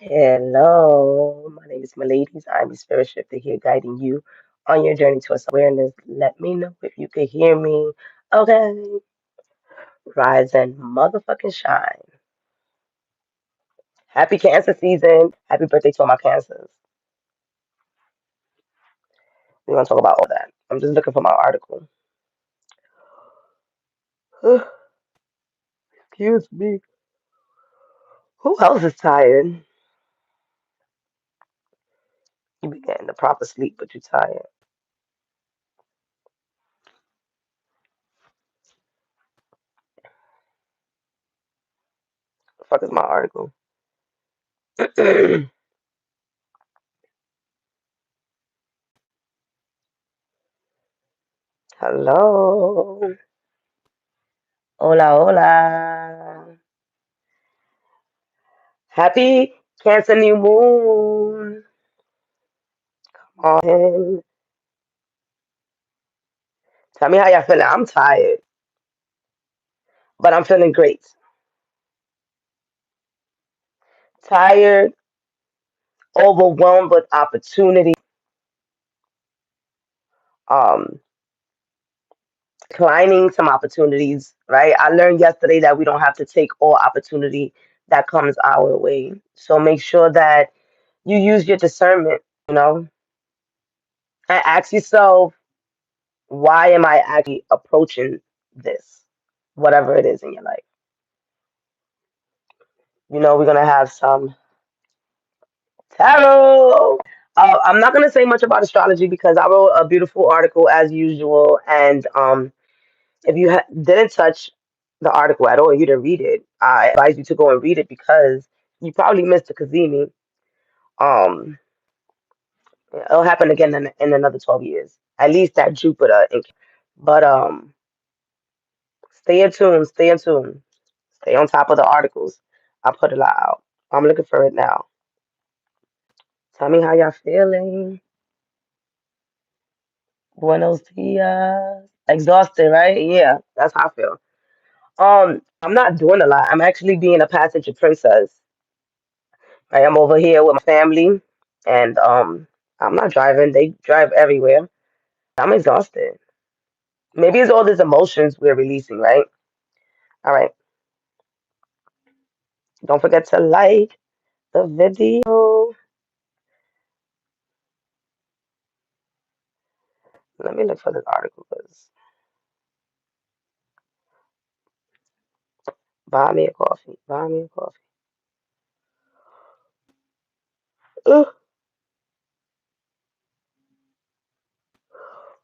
Hello, my name is Meladies. I'm the spirit shifter here guiding you on your journey to awareness. Let me know if you can hear me. Okay, rise and motherfucking shine. Happy Cancer season. Happy birthday to all my Cancers. We're going to talk about all that. I'm just looking for my article. Excuse me. Who else is tired? You be getting the proper sleep, but you're tired. The fuck is my article? Hello. Hola, hola. Happy Cancer New Moon. And tell me how y'all feeling. I'm tired, but I'm feeling great. Tired, overwhelmed with opportunity, um, declining some opportunities, right? I learned yesterday that we don't have to take all opportunity that comes our way. So make sure that you use your discernment, and ask yourself, why am I actually approaching this? Whatever it is in your life. We're going to have some tarot. I'm not going to say much about astrology because I wrote a beautiful article as usual. And if you didn't touch the article at all, you didn't read it, I advise you to go and read it because you probably missed the Kazemi. Um, it'll happen again in another 12 years. At least that Jupiter. But stay in tune, stay in tune, stay on top of the articles. I put a lot out. I'm looking for it now. Tell me how y'all feeling. Buenos dias. Exhausted, right? Yeah, that's how I feel. I'm not doing a lot. I'm actually being a passenger princess. I am over here with my family, and I'm not driving. They drive everywhere. I'm exhausted. Maybe it's all these emotions we're releasing, right? All right. Don't forget to like the video. Let me look for this article because buy me a coffee. Buy me a coffee. Ugh.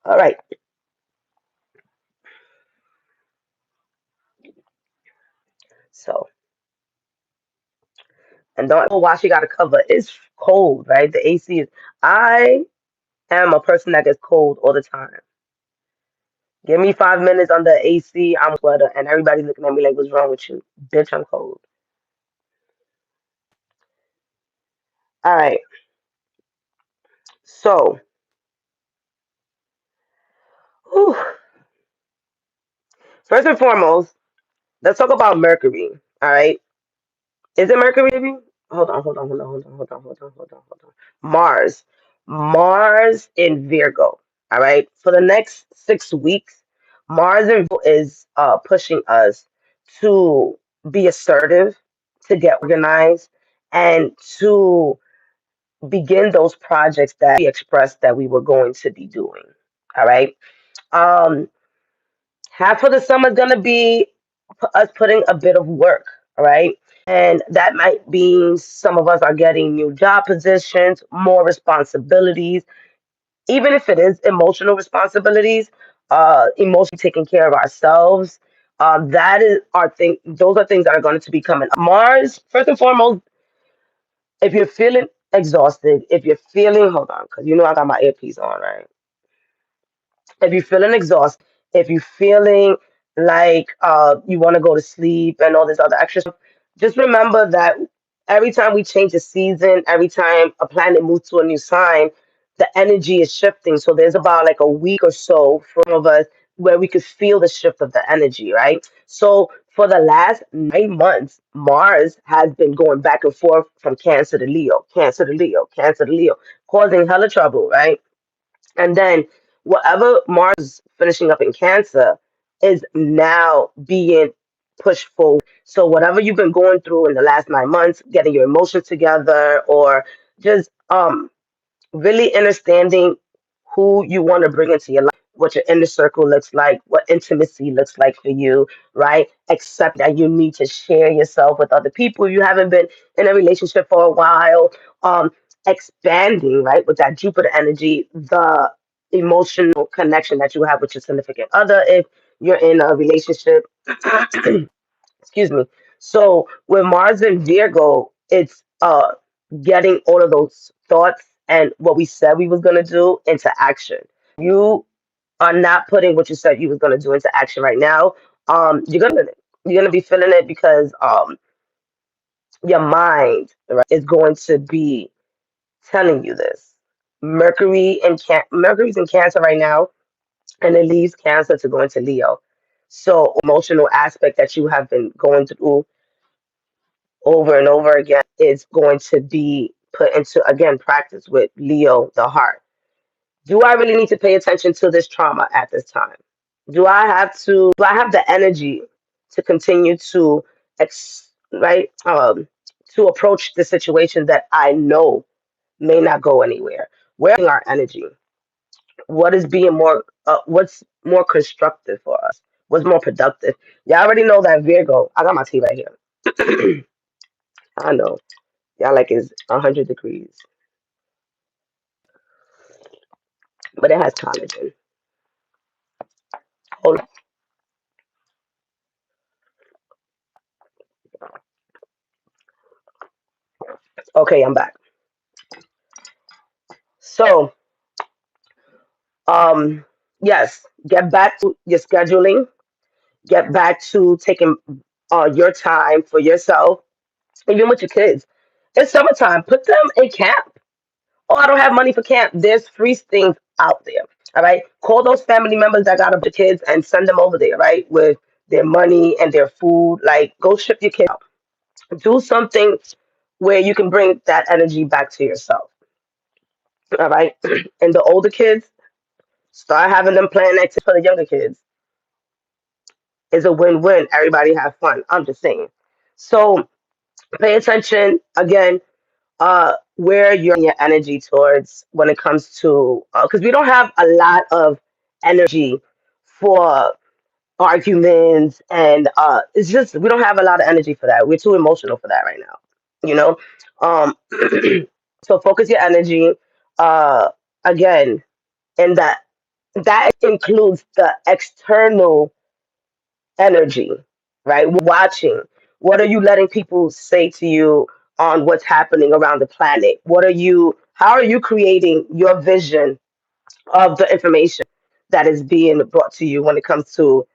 All right. So, and don't know why she got a cover. It's cold, right? The AC is. I am a person that gets cold all the time. Give me 5 minutes under AC, I'm sweater, and everybody looking at me like, "What's wrong with you, bitch? I'm cold." All right. So, whew, first and foremost, let's talk about Mercury. All right. Is it Mercury, baby? Hold on. Mars. Mars in Virgo. All right. For the next 6 weeks, Mars in Virgo is pushing us to be assertive, to get organized, and to begin those projects that we expressed that we were going to be doing. All right. Um, Half of the summer is going to be us putting a bit of work. All right. And that might be some of us are getting new job positions, more responsibilities, even if it is emotional responsibilities, emotionally taking care of ourselves. That is our thing. Those are things that are going to be coming. Mars, first and foremost, if you're feeling exhausted, if you're feeling, hold on, because I got my earpiece on, right? If you're feeling exhausted, if you're feeling like you want to go to sleep and all this other extra stuff, just remember that every time we change a season, every time a planet moves to a new sign, the energy is shifting. So there's about like a week or so for some of us where we could feel the shift of the energy, right? So for the last 9 months, Mars has been going back and forth from Cancer to Leo, Cancer to Leo, Cancer to Leo, causing hella trouble, right? And then whatever Mars is finishing up in Cancer is now being pushed forward. So whatever you've been going through in the last 9 months, getting your emotions together, or just really understanding who you want to bring into your life, what your inner circle looks like, what intimacy looks like for you, right? Accept that you need to share yourself with other people. You haven't been in a relationship for a while. Expanding, right, with that Jupiter energy, the emotional connection that you have with your significant other if you're in a relationship. Excuse me. So with Mars and Virgo, it's getting all of those thoughts and what we said we was gonna do into action. You are not putting what you said you was gonna do into action right now. You're gonna be feeling it because your mind, right, is going to be telling you this. Mercury's in Cancer right now, and it leaves Cancer to go into Leo. So emotional aspect that you have been going through over and over again is going to be put into again practice with Leo, the heart. Do I really need to pay attention to this trauma at this time? Do I have the energy to continue to right to approach the situation that I know may not go anywhere? Where's our energy? What is being more what's more constructive for us? What's more productive? Y'all already know that Virgo. I got my tea right here. I know. Y'all like it's 100 degrees, but it has collagen. Hold on. Okay, I'm back. So, um, yes, get back to your scheduling. Get back to taking your time for yourself, even with your kids. It's summertime. Put them in camp. Oh, I don't have money for camp. There's free things out there. All right. Call those family members that got up the kids and send them over there, right? With their money and their food. Like, go ship your kids out. Do something where you can bring that energy back to yourself. All right. And the older kids, start having them plan activities for the younger kids. It's a win-win. Everybody have fun. I'm just saying. So pay attention again, where you're your energy towards when it comes to because we don't have a lot of energy for arguments and it's just we don't have a lot of energy for that. We're too emotional for that right now. You know? Um so focus your energy uh again, and that includes the external energy, right? Watching. What are you letting people say to you on what's happening around the planet? How are you creating your vision of the information that is being brought to you when it comes to,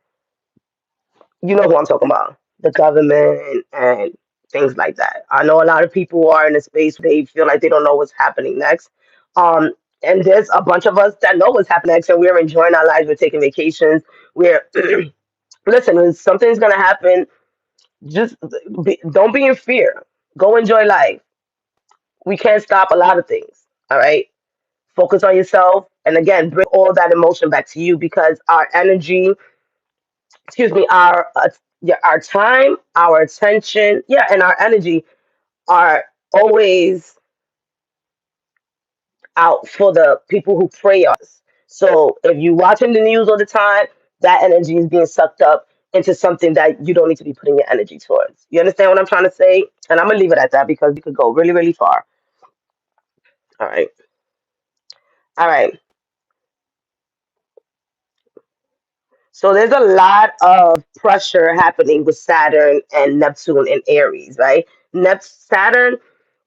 you know who I'm talking about, the government and things like that. I know a lot of people are in a space where they feel like they don't know what's happening next. Um, and there's a bunch of us that know what's happening next and we're enjoying our lives, we're taking vacations, we're listen, if something's gonna happen, just don't be in fear. Go enjoy life. We can't stop a lot of things. All right. Focus on yourself. And again, bring all that emotion back to you because our energy, excuse me, yeah, our time, our attention, yeah, and our energy are always out for the people who pray us. So if you're watching the news all the time, that energy is being sucked up into something that you don't need to be putting your energy towards. You understand what I'm trying to say? And I'm gonna leave it at that because we could go really, really far. All right. All right. So there's a lot of pressure happening with Saturn and Neptune and Aries, right? Saturn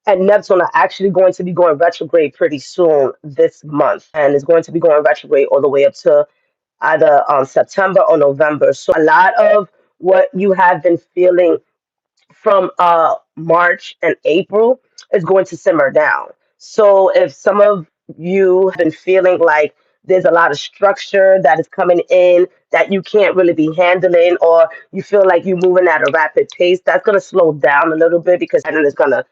and Neptune are actually going to be going retrograde pretty soon this month, and it's going to be going retrograde all the way up to either September or November. So a lot of what you have been feeling from March and April is going to simmer down. So if some of you have been feeling like there's a lot of structure that is coming in that you can't really be handling, or you feel like you're moving at a rapid pace. That's going to slow down a little bit because Saturn is going to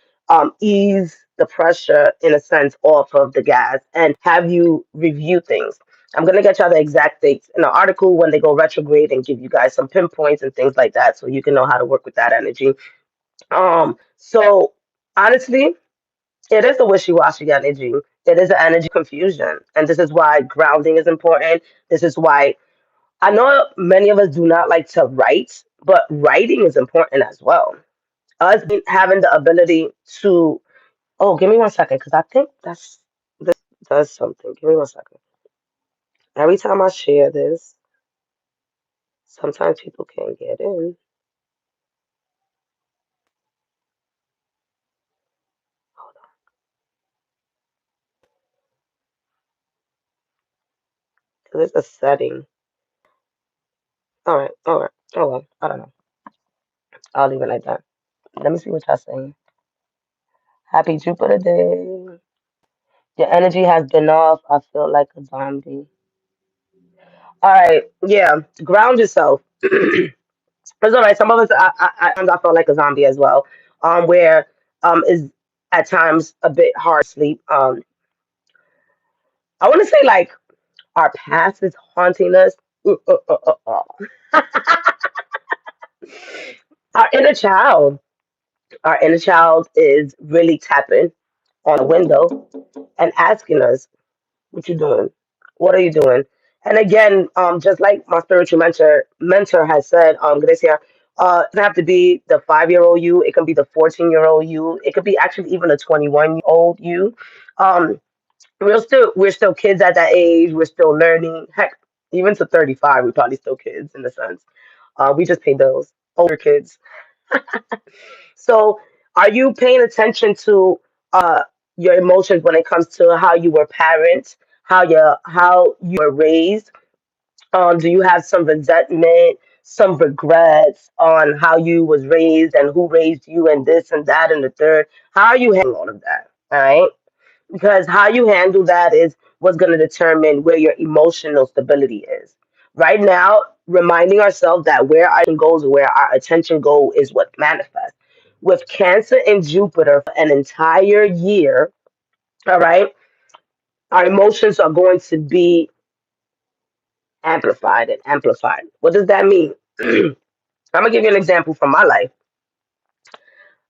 ease the pressure in a sense off of the gas and have you review things. I'm going to get y'all the exact dates in the article when they go retrograde and give you guys some pinpoints and things like that so you can know how to work with that energy. So honestly, it is a wishy-washy energy. It is an energy confusion. And this is why grounding is important. This is why I know many of us do not like to write, but writing is important as well. Us having the ability to, oh, give me 1 second, because I think this does something. Give me 1 second. Every time I share this, sometimes people can't get in. Hold on. Because it's a setting. All right, all right. Oh, well, I don't know. I'll leave it like that. Let me see what y'all saying. Happy Jupiter Day. Your energy has been off. I feel like a zombie. All right, yeah. Ground yourself. It's all right. Some of us, I felt like a zombie as well. Where is at times a bit hard to sleep. I want to say like our past is haunting us. Our inner child, our inner child is really tapping on the window and asking us, "What you doing? What are you doing?" And again, just like my spiritual mentor has said, Gracia, it doesn't have to be the 5-year-old you. It can be the 14-year-old you. It could be actually even a 21-year-old you. Um, we're still kids at that age. We're still learning. Heck, even to 35, we're probably still kids in a sense. We just pay bills. Older kids. So, are you paying attention to your emotions when it comes to how you were parents, how you were raised? Do you have some resentment, some regrets on how you was raised and who raised you and this and that and the third? How are you handling all of that? All right, because how you handle that is what's going to determine where your emotional stability is. Right now, reminding ourselves that where our goes, where our attention go, is what manifests. With Cancer and Jupiter for an entire year, all right, our emotions are going to be amplified and amplified. What does that mean? I'm gonna give you an example from my life.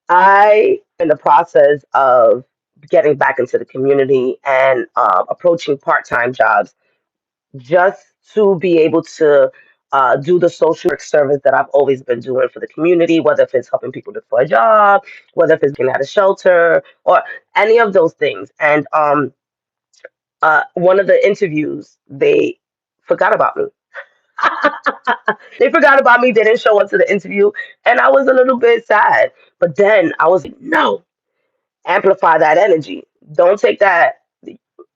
I, in the process of getting back into the community and approaching part-time jobs just to be able to do the social work service that I've always been doing for the community, whether if it's helping people look for a job, whether if it's being at a shelter, or any of those things. And one of the interviews, they forgot about me. They forgot about me. They didn't show up to the interview, and I was a little bit sad. But then I was like, no, amplify that energy. Don't take that.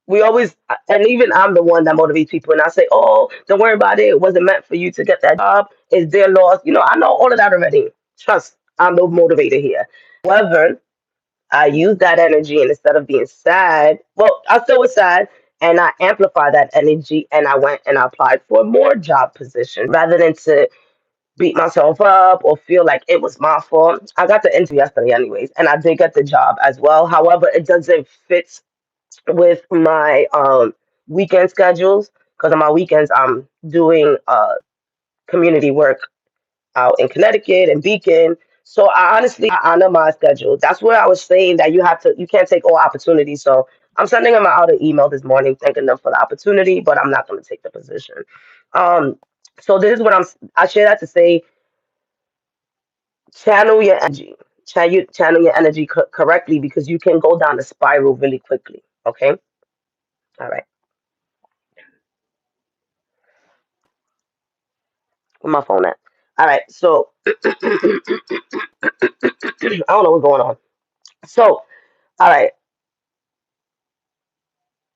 We always, and even I'm the one that motivates people, and I say, "Oh, don't worry about it. It wasn't meant for you to get that job. It's their loss." I know all of that already. Trust, I'm the motivator here. However, I use that energy, and instead of being sad, well, I still was sad, and I amplified that energy, and I went and I applied for more job positions rather than to beat myself up or feel like it was my fault. I got the interview yesterday, anyways, and I did get the job as well. However, it doesn't fit with my weekend schedules because on my weekends I'm doing community work out in Connecticut and Beacon. So I honestly I honor my schedule. That's where I was saying that you can't take all opportunities. So I'm sending them out an email this morning thanking them for the opportunity, but I'm not going to take the position. Um, so this is what I share that to say channel your energy. Channel your energy correctly because you can go down a spiral really quickly. Okay. All right. Where my phone at? All right. So I don't know what's going on. So, all right.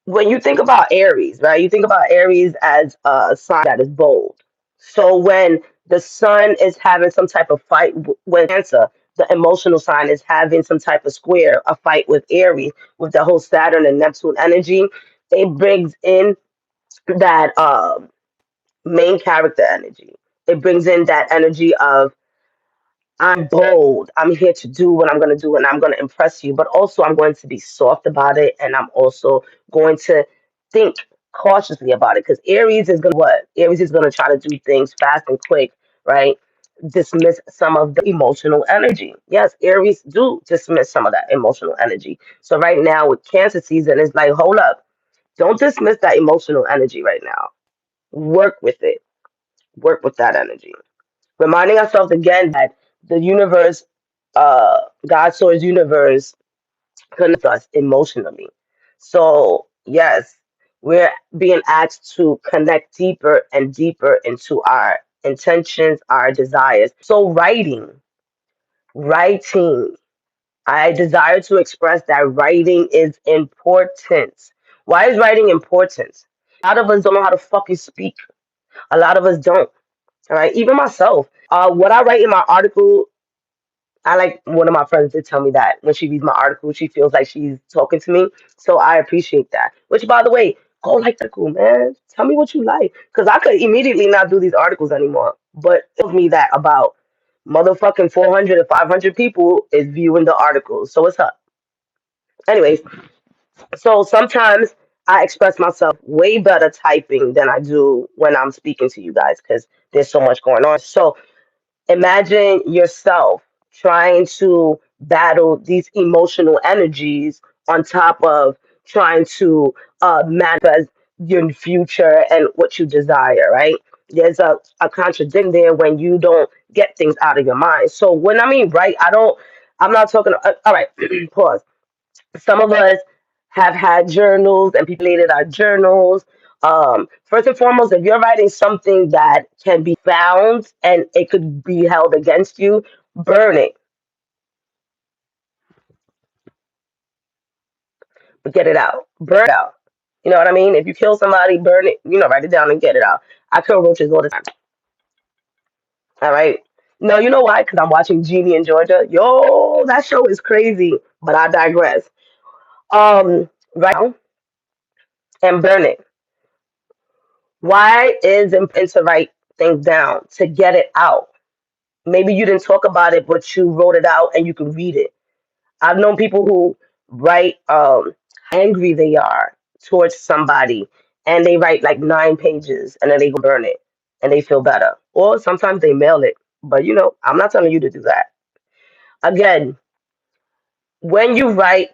When you think about Aries, right? You think about Aries as a sign that is bold. So when the sun is having some type of fight with Cancer, the emotional sign is having some type of square, a fight with Aries, with the whole Saturn and Neptune energy. It brings in that main character energy. It brings in that energy of I'm bold. I'm here to do what I'm going to do and I'm going to impress you. But also, I'm going to be soft about it. And I'm also going to think cautiously about it. Because Aries is going to what? Aries is going to try to do things fast and quick, right? Dismiss some of the emotional energy. Yes, Aries do dismiss some of that emotional energy. So, right now with Cancer season, it's like, hold up. Don't dismiss that emotional energy right now. Work with it. Work with that energy, reminding ourselves again that the universe, God source universe, connects us emotionally. So yes, we're being asked to connect deeper and deeper into our intentions, our desires. So writing. I desire to express that writing is important. Why is writing important? A lot of us don't know how to fucking speak. A lot of us don't. All right, even myself. What I write in my article, I like one of my friends did tell me that when she reads my article, she feels like she's talking to me. So I appreciate that. Which, by the way, go like the article, man. Tell me what you like, because I could immediately not do these articles anymore. But it tells me that about motherfucking 400 or 500 people is viewing the articles. So it's up. Anyways, so sometimes I express myself way better typing than I do when I'm speaking to you guys because there's so much going on. So imagine yourself trying to battle these emotional energies on top of trying to manifest your future and what you desire, right? There's a contradiction there when you don't get things out of your mind. So when I mean right, I'm not talking, all right, pause. Some of us have had journals and people related our journals. First and foremost, if you're writing something that can be found and it could be held against you, burn it, but get it out. Burn it out. You know what I mean? If you kill somebody, burn it, write it down and get it out. I kill roaches all the time. All right. No, you know why? Because I'm watching Genie in Georgia. Yo, that show is crazy, but I digress. Right now and burn it. Why is it important to write things down? To get it out. Maybe you didn't talk about it, but you wrote it out and you can read it. I've known people who write how angry they are towards somebody and they write like 9 pages and then they go burn it and they feel better. Or sometimes they mail it. But I'm not telling you to do that. Again, when you write,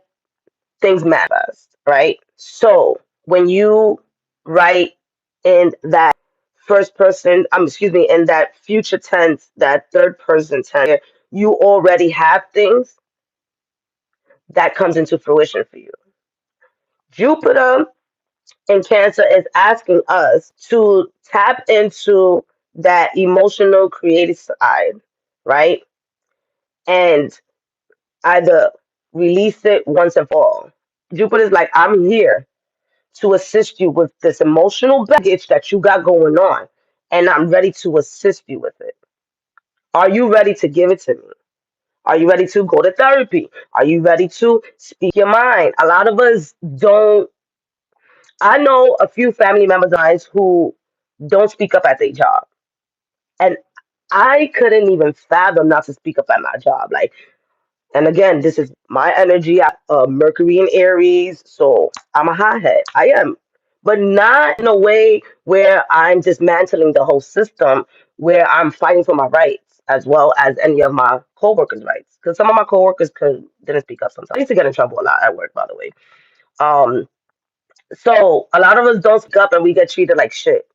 things manifest, right? So when you write in that first person, excuse me, in that future tense, that third person tense, you already have things that comes into fruition for you. Jupiter in Cancer is asking us to tap into that emotional creative side, right? And either release it once and for all. Jupiter's like, I'm here to assist you with this emotional baggage that you got going on, and I'm ready to assist you with it. Are you ready to give it to me? Are you ready to go to therapy? Are you ready to speak your mind? A lot of us don't. I know a few family members of mine who don't speak up at their job, and I couldn't even fathom not to speak up at my job. Like, and again, this is my energy. Mercury in Aries, so I'm a hothead. I am, but not in a way where I'm dismantling the whole system, where I'm fighting for my rights as well as any of my coworkers' rights. Because some of my coworkers didn't speak up sometimes. I used to get in trouble a lot at work, by the way. Um, so a lot of us don't speak up, and we get treated like shit,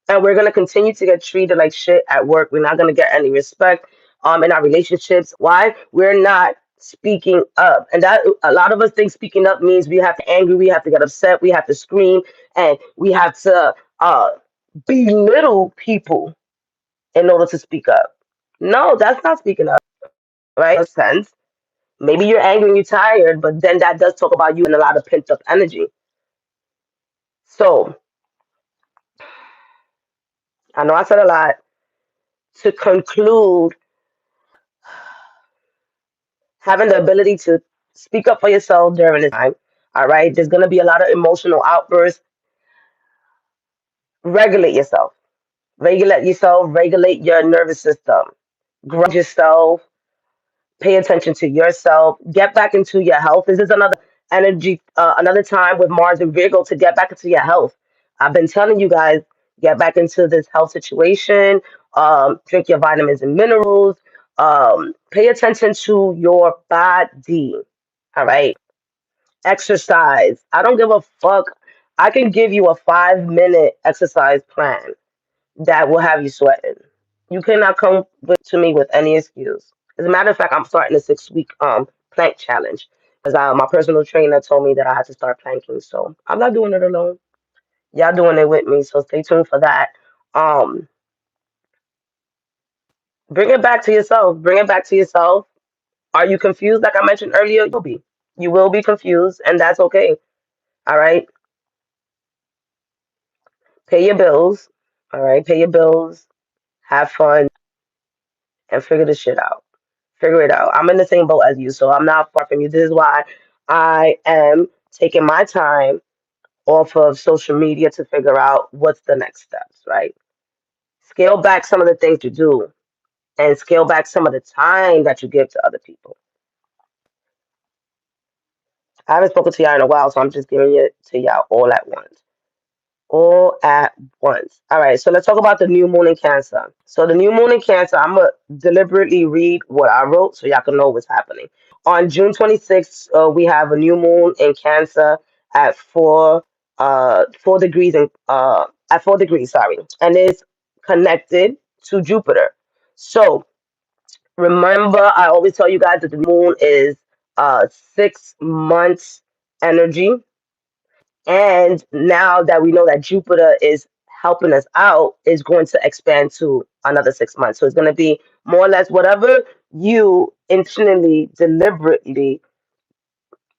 and we're gonna continue to get treated like shit at work. We're not gonna get any respect in our relationships. Why? We're not speaking up. And that a lot of us think speaking up means we have to angry, we have to get upset, we have to scream, and we have to belittle people in order to speak up. No, that's not speaking up, right? In a sense. Maybe you're angry and you're tired, but then that does talk about you and a lot of pent up energy. So I know I said a lot. To conclude, having the ability to speak up for yourself during this time. All right. There's going to be a lot of emotional outbursts. Regulate yourself. Regulate yourself. Regulate your nervous system. Ground yourself. Pay attention to yourself. Get back into your health. This is another energy, another time with Mars and Virgo to get back into your health. I've been telling you guys, get back into this health situation. Drink your vitamins and minerals. Pay attention to your body. All right. Exercise. I don't give a fuck. I can give you a 5 minute exercise plan that will have you sweating. You cannot come to me with any excuse. As a matter of fact, I'm starting a 6 week plank challenge because my personal trainer told me that I had to start planking. So I'm not doing it alone. Y'all doing it with me. So stay tuned for that. Um, bring it back to yourself. Bring it back to yourself. Are you confused? Like I mentioned earlier, you'll be. You will be confused, and that's okay. All right. Pay your bills. All right. Pay your bills. Have fun and figure this shit out. Figure it out. I'm in the same boat as you, so I'm not far from you. This is why I am taking my time off of social media to figure out what's the next steps, right? Scale back some of the things you do and scale back some of the time that you give to other people. I haven't spoken to y'all in a while, so I'm just giving it to y'all all at once. All at once. All right, so let's talk about the new moon in Cancer. So the new moon in Cancer, I'm gonna deliberately read what I wrote so y'all can know what's happening. On June 26th, we have a new moon in Cancer at 4 degrees and at 4 degrees, sorry, and it's connected to Jupiter. So remember, I always tell you guys that the moon is 6 months energy, and now that we know that Jupiter is helping us out, is going to expand to another 6 months. So it's going to be more or less whatever you intentionally, deliberately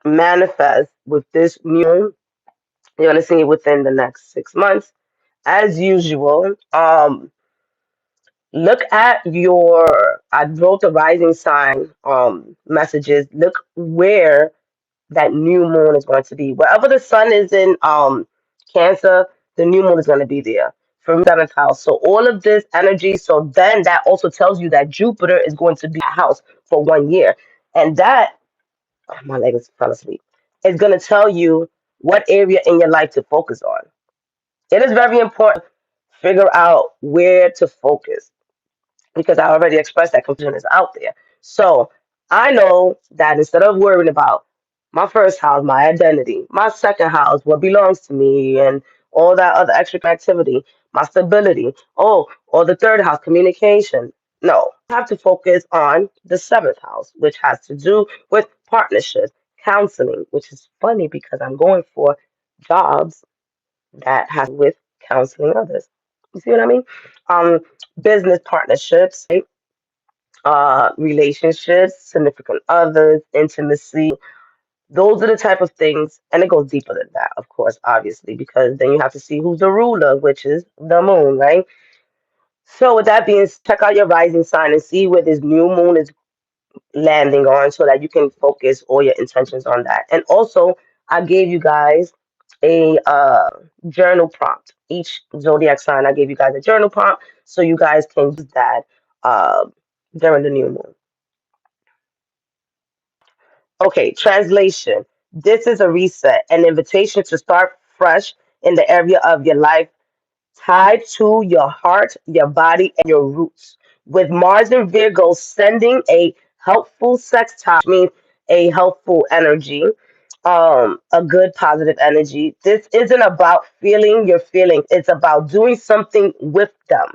manifest with this new, you're going to see it within the next 6 months. As usual, look at your, I wrote the rising sign messages. Look where that new moon is going to be. Wherever the sun is in Cancer, the new moon is going to be there from seventh house. So all of this energy. So then that also tells you that Jupiter is going to be a house for 1 year, and that oh, my leg is fell asleep. Is going to tell you what area in your life to focus on. It is very important to figure out where to focus because I already expressed that confusion is out there. So I know that instead of worrying about my first house, my identity, my second house, what belongs to me, and all that other extra activity, my stability, oh, or the third house, communication. No, I have to focus on the seventh house, which has to do with partnerships, counseling, which is funny because I'm going for jobs that has with counseling others. You see what I mean? Um, Business partnerships, right? Relationships, significant others, intimacy. Those are the type of things, and it goes deeper than that, of course, obviously, because then you have to see who's the ruler, which is the moon, right? So, with that being, check out your rising sign and see where this new moon is landing on, so that you can focus all your intentions on that. And also, I gave you guys a journal prompt. Each zodiac sign, I gave you guys a journal prompt, so you guys can use that uh, during the new moon. Okay, translation. This is a reset, an invitation to start fresh in the area of your life tied to your heart, your body, and your roots. With Mars and Virgo sending a helpful sextile, which means a helpful energy, a good positive energy. This isn't about feeling your feelings. It's about doing something with them.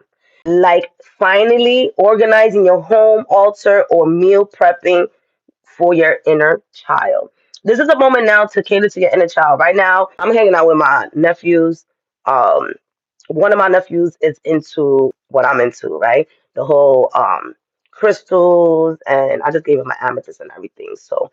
Like finally organizing your home, altar, or meal prepping for your inner child. This is a moment now to cater to your inner child. Right now, I'm hanging out with my nephews. Um, One of my nephews is into what I'm into, right? The whole crystals, and I just gave him my amethyst and everything. So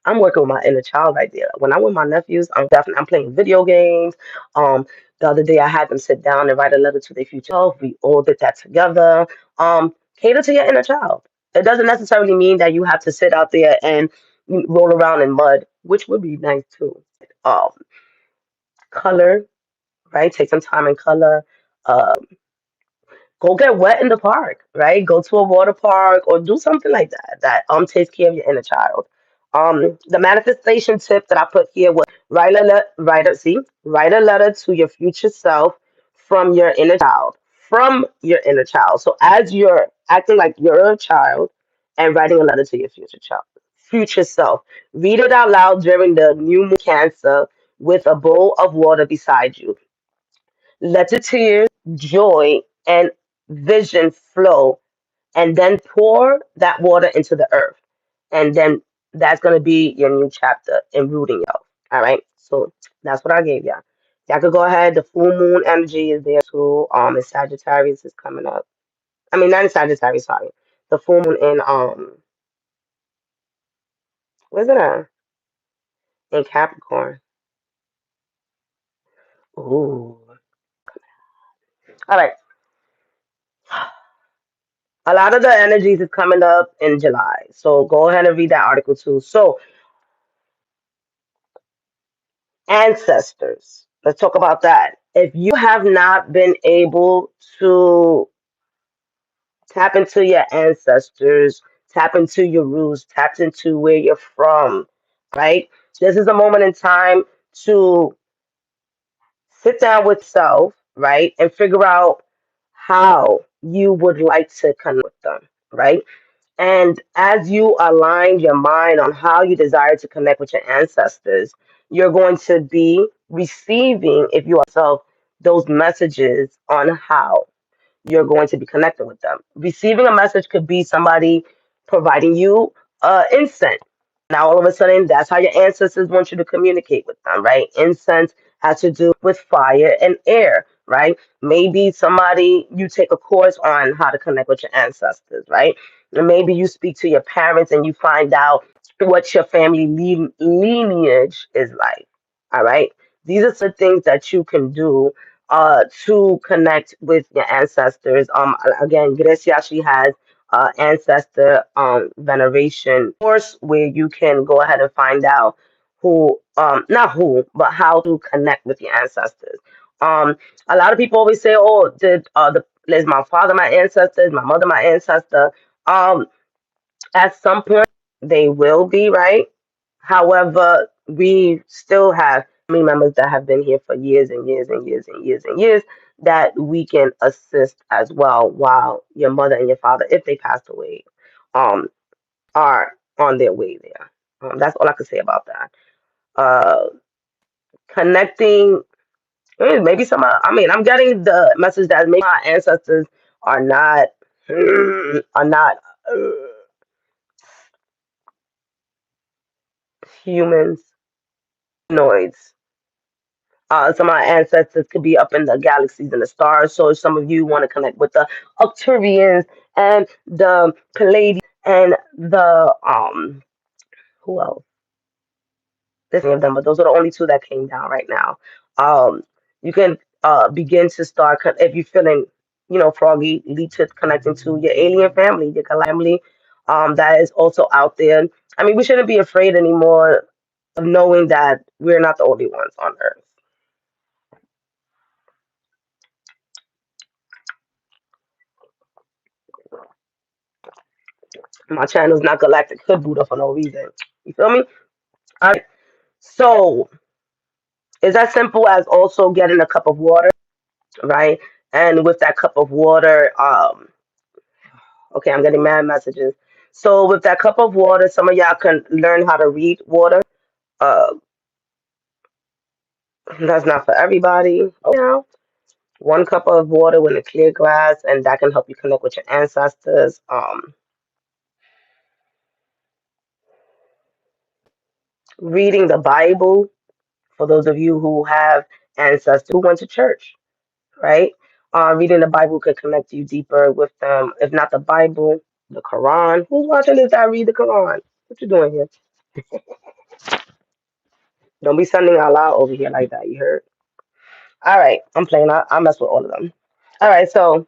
I'm working with my inner child right there. When I'm with my nephews, I'm playing video games. Um, the other day I had them sit down and write a letter to their future self. We all did that together. Cater to your inner child. It doesn't necessarily mean that you have to sit out there and roll around in mud, which would be nice too. Um, Color, right? Take some time in color. Uh, Go get wet in the park, right? Go to a water park or do something like that that takes care of your inner child. The manifestation tip that I put here was write a letter to your future self from your inner child. From your inner child. So as you're acting like you're a child and writing a letter to your future self, read it out loud during the new moon Cancer with a bowl of water beside you. Let the tears, joy, and vision flow, and then pour that water into the earth. And then that's going to be your new chapter in rooting yourself. All right. So that's what I gave y'all. Y'all could go ahead. The full moon energy is there too. And Sagittarius is coming up. I mean, not in Sagittarius, sorry. The full moon in, where's it at? In Capricorn. Ooh. All right. A lot of the energies is coming up in July. So go ahead and read that article too. So ancestors. Let's talk about that. If you have not been able to tap into your ancestors, tap into your roots, tap into where you're from, right? This is a moment in time to sit down with self, right, and figure out how you would like to connect with them, right? And as you align your mind on how you desire to connect with your ancestors, you're going to be receiving, if you are self, those messages on how you're going to be connecting with them. Receiving a message could be somebody providing you incense. Now, all of a sudden, that's how your ancestors want you to communicate with them, right? Incense has to do with fire and air, right? Maybe somebody, you take a course on how to connect with your ancestors, right? And maybe you speak to your parents and you find out what your family lineage is like, all right? These are some things that you can do to connect with your ancestors. Again, Grecia, she has ancestor veneration course where you can go ahead and find out who, not who, but how to connect with your ancestors. Um, a lot of people always say, "Oh, did is my father my ancestor? Is my mother my ancestor?" Um, at some point, they will be right. However, we still have family members that have been here for years and years and years and years and years that we can assist as well while your mother and your father, if they passed away, um, are on their way there. That's all I can say about that. Uh, Connecting, maybe some, I mean, I'm getting the message that maybe my ancestors are not, are not humans, noids. Some of our ancestors could be up in the galaxies and the stars. So if some of you want to connect with the Arcturians and the Palladians and the who else? There's many of them, but those are the only two that came down right now. You can begin to start if you're feeling, froggy, lead to connecting to your alien family, your family, that is also out there. I mean, we shouldn't be afraid anymore of knowing that we're not the only ones on Earth. My channel's not Galactic Hood Buddha for no reason. You feel me? All right. So it's as simple as also getting a cup of water, right? And with that cup of water, okay, I'm getting mad messages. So with that cup of water, some of y'all can learn how to read water. Uh, that's not for everybody. One cup of water with a clear glass, and that can help you connect with your ancestors. Reading the Bible for those of you who have ancestors who went to church, right? Reading the Bible could connect you deeper with them. If not the Bible, the Quran. Who's watching this that read the Quran? What you doing here? Don't be sending Allah over here like that. You heard? All right, I'm playing. I mess with all of them. All right, so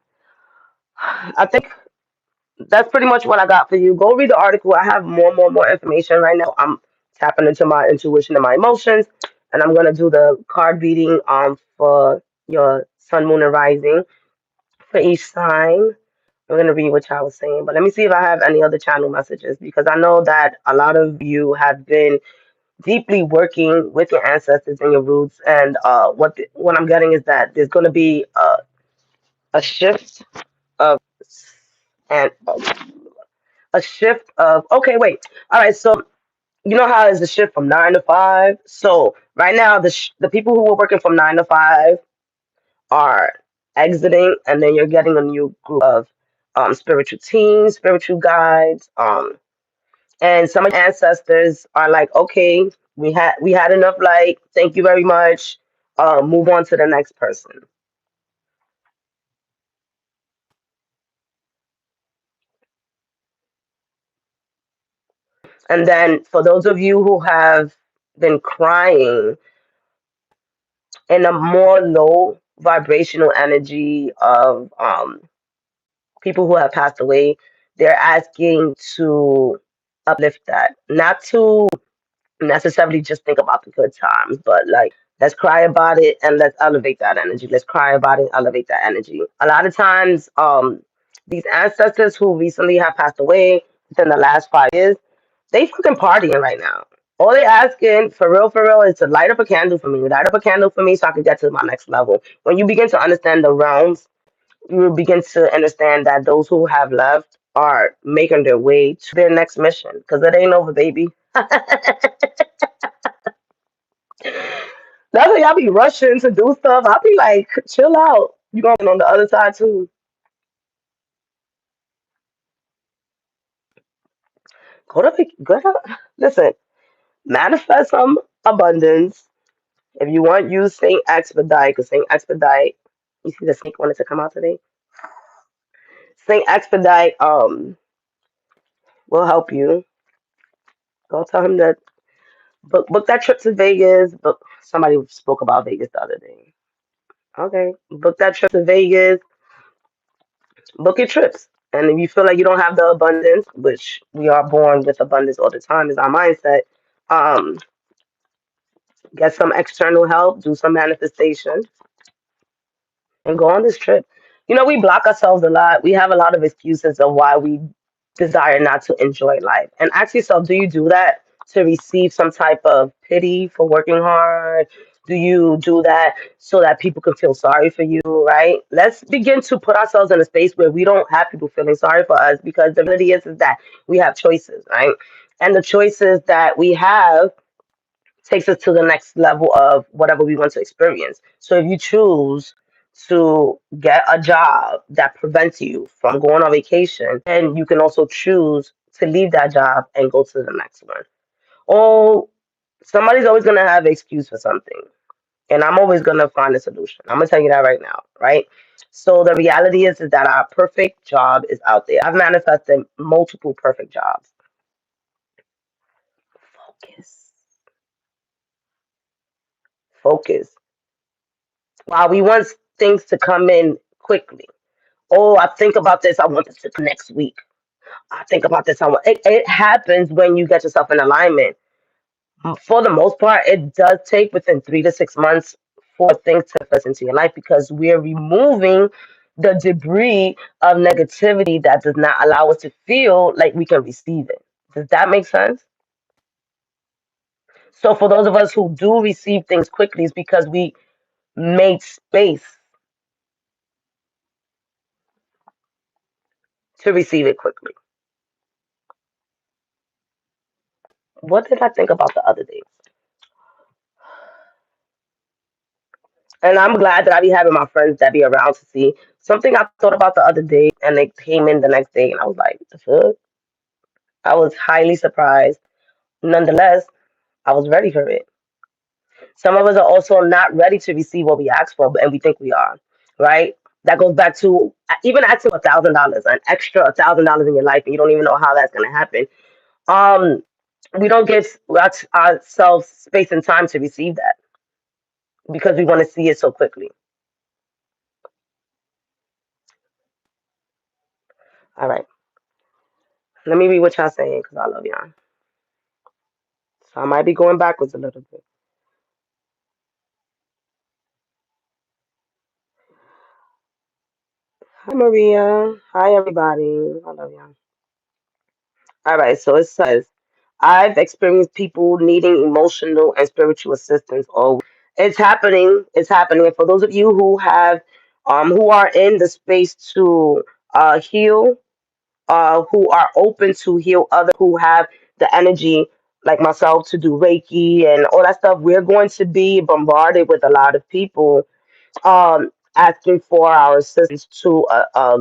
I think that's pretty much what I got for you. Go read the article. I have more information right now. I'm tapping into my intuition and my emotions, and I'm gonna do the card reading for your sun, moon, and rising for each sign. I'm gonna read what y'all was saying, but let me see if I have any other channel messages because I know that a lot of you have been deeply working with your ancestors and your roots. And what I'm getting is that there's gonna be a shift of and a shift of okay, wait, all right, so you know how it's a shift from 9 to 5. So right now, the people who were working from 9 to 5 are exiting, and then you're getting a new group of spiritual teams, spiritual guides, and some of your ancestors are like, okay, we had enough light. Thank you very much. Move on to the next person. And then for those of you who have been crying in a more low vibrational energy of people who have passed away, they're asking to uplift that, not to necessarily just think about the good times, but like let's cry about it and let's elevate that energy. Let's cry about it, elevate that energy. A lot of times, these ancestors who recently have passed away within the last 5 years, they fucking partying right now. All they asking for real, is to light up a candle for me. Light up a candle for me so I can get to my next level. When you begin to understand the realms, you will begin to understand that those who have left are making their way to their next mission. Because it ain't over, baby. That's why y'all be rushing to do stuff. I'll be like, chill out. You going on the other side too. Go to, listen, manifest some abundance. If you want, use Saint Expedite, because Saint Expedite, you see the snake wanted to come out today. Saint Expedite will help you. Go tell him that book that trip to Vegas. Book somebody spoke about Vegas the other day. Okay, book that trip to Vegas. Book your trips. And if you feel like you don't have the abundance, which we are born with abundance all the time, is our mindset. Um, get some external help, do some manifestation, and go on this trip. You know, we block ourselves a lot. We have a lot of excuses of why we desire not to enjoy life. And ask yourself, do you do that to receive some type of pity for working hard? Do you do that so that people can feel sorry for you, right? Let's begin to put ourselves in a space where we don't have people feeling sorry for us because the reality is that we have choices, right? And the choices that we have takes us to the next level of whatever we want to experience. So if you choose to get a job that prevents you from going on vacation, then you can also choose to leave that job and go to the next one. Oh, somebody's always gonna have an excuse for something. And I'm always gonna find a solution. I'm gonna tell you that right now, right? So the reality is that our perfect job is out there. I've manifested multiple perfect jobs. Focus. Focus. While we want things to come in quickly. Oh, I think about this. I want this to come next week. I think about this. It happens when you get yourself in alignment. For the most part, it does take within 3 to 6 months for things to fit into your life because we're removing the debris of negativity that does not allow us to feel like we can receive it. Does that make sense? So for those of us who do receive things quickly, it's because we made space to receive it quickly. What did I think about the other day? And I'm glad that I be having my friends that be around to see something I thought about the other day, and they came in the next day, and I was like, the fuck? I was highly surprised. Nonetheless, I was ready for it. Some of us are also not ready to receive what we ask for, and we think we are, right? That goes back to even asking for $1,000, an extra $1,000 in your life, and you don't even know how that's going to happen. Um, we don't give ourselves space and time to receive that because we want to see it so quickly. All right, let me read what y'all saying because I love y'all. So I might be going backwards a little bit. Hi, Maria. Hi, everybody. I love you. All right, so it says, I've experienced people needing emotional and spiritual assistance. Oh, it's happening. It's happening. And for those of you who are in the space to heal, who are open to heal others, who have the energy, like myself, to do Reiki and all that stuff, we're going to be bombarded with a lot of people asking for our assistance to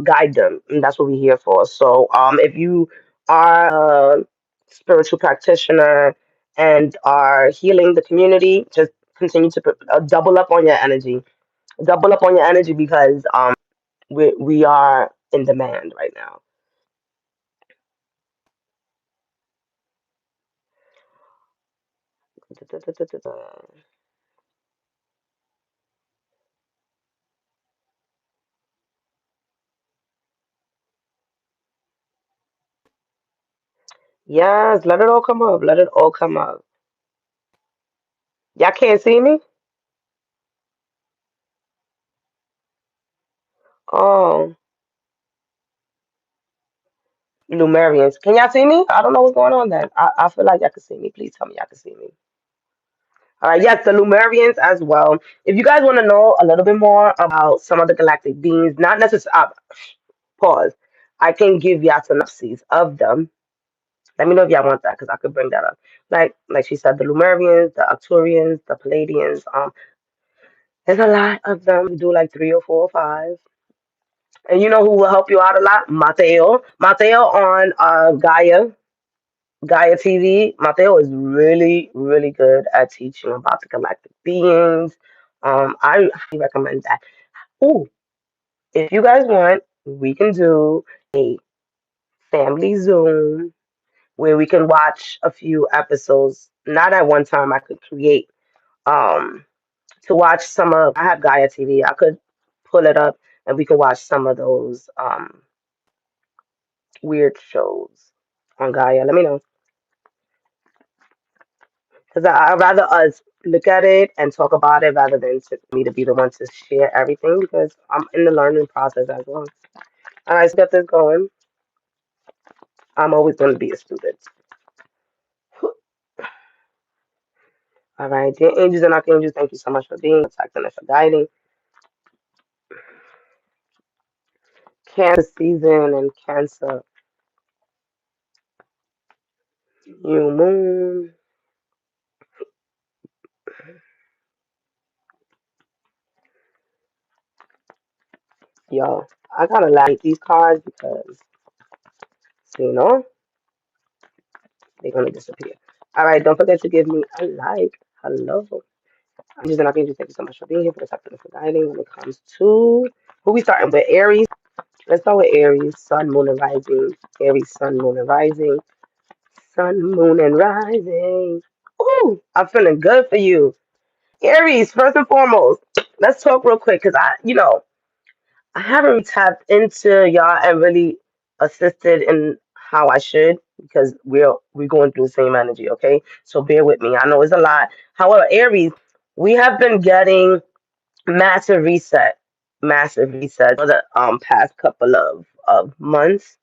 guide them, and that's what we're here for. So if you are a spiritual practitioner and are healing the community, just continue to double up on your energy, double up on your energy, because we are in demand right now. Yes, let it all come up. Let it all come up. Y'all can't see me? Oh, Lumerians. Can y'all see me? I don't know what's going on then. I feel like y'all can see me. Please tell me y'all can see me. All right, yes, the Lumerians as well. If you guys want to know a little bit more about some of the galactic beings, not necessarily, pause. I can give y'all synopses of them. Let me know if y'all want that, because I could bring that up. Like she said, the Lumerians, the Arcturians, the Palladians. There's a lot of them. We do like three or four or five. And you know who will help you out a lot? Mateo. Mateo on Gaia TV. Mateo is really, really good at teaching about the galactic beings. I highly recommend that. Ooh, if you guys want, we can do a family Zoom where we can watch a few episodes. Not at one time. I could create um to watch some of. I have Gaia TV. I could pull it up and we can watch some of those weird shows on Gaia. Let me know, because I'd rather us look at it and talk about it rather than me to be the one to share everything, because I'm in the learning process as well. All right, let's get this going. I'm always going to be a student. All right, dear angels and archangels, thank you so much for being protecting and for guiding. Cancer season and Cancer new moon. Yo, I gotta like these cards because they're gonna disappear. All right, don't forget to give me a like. Hello. Angels and archangels, thank you so much for being here, for protecting and for guiding. When it comes to who we starting with, Aries. Let's start with Aries, Sun, Moon, and Rising. Aries, Sun, Moon, and Rising. Sun, Moon, and Rising. Ooh, I'm feeling good for you. Aries, first and foremost, let's talk real quick because I haven't really tapped into y'all and really assisted in how I should, because we're going through the same energy, okay? So bear with me. I know it's a lot. However, Aries, we have been getting massive reset, massive reset for the past couple of months.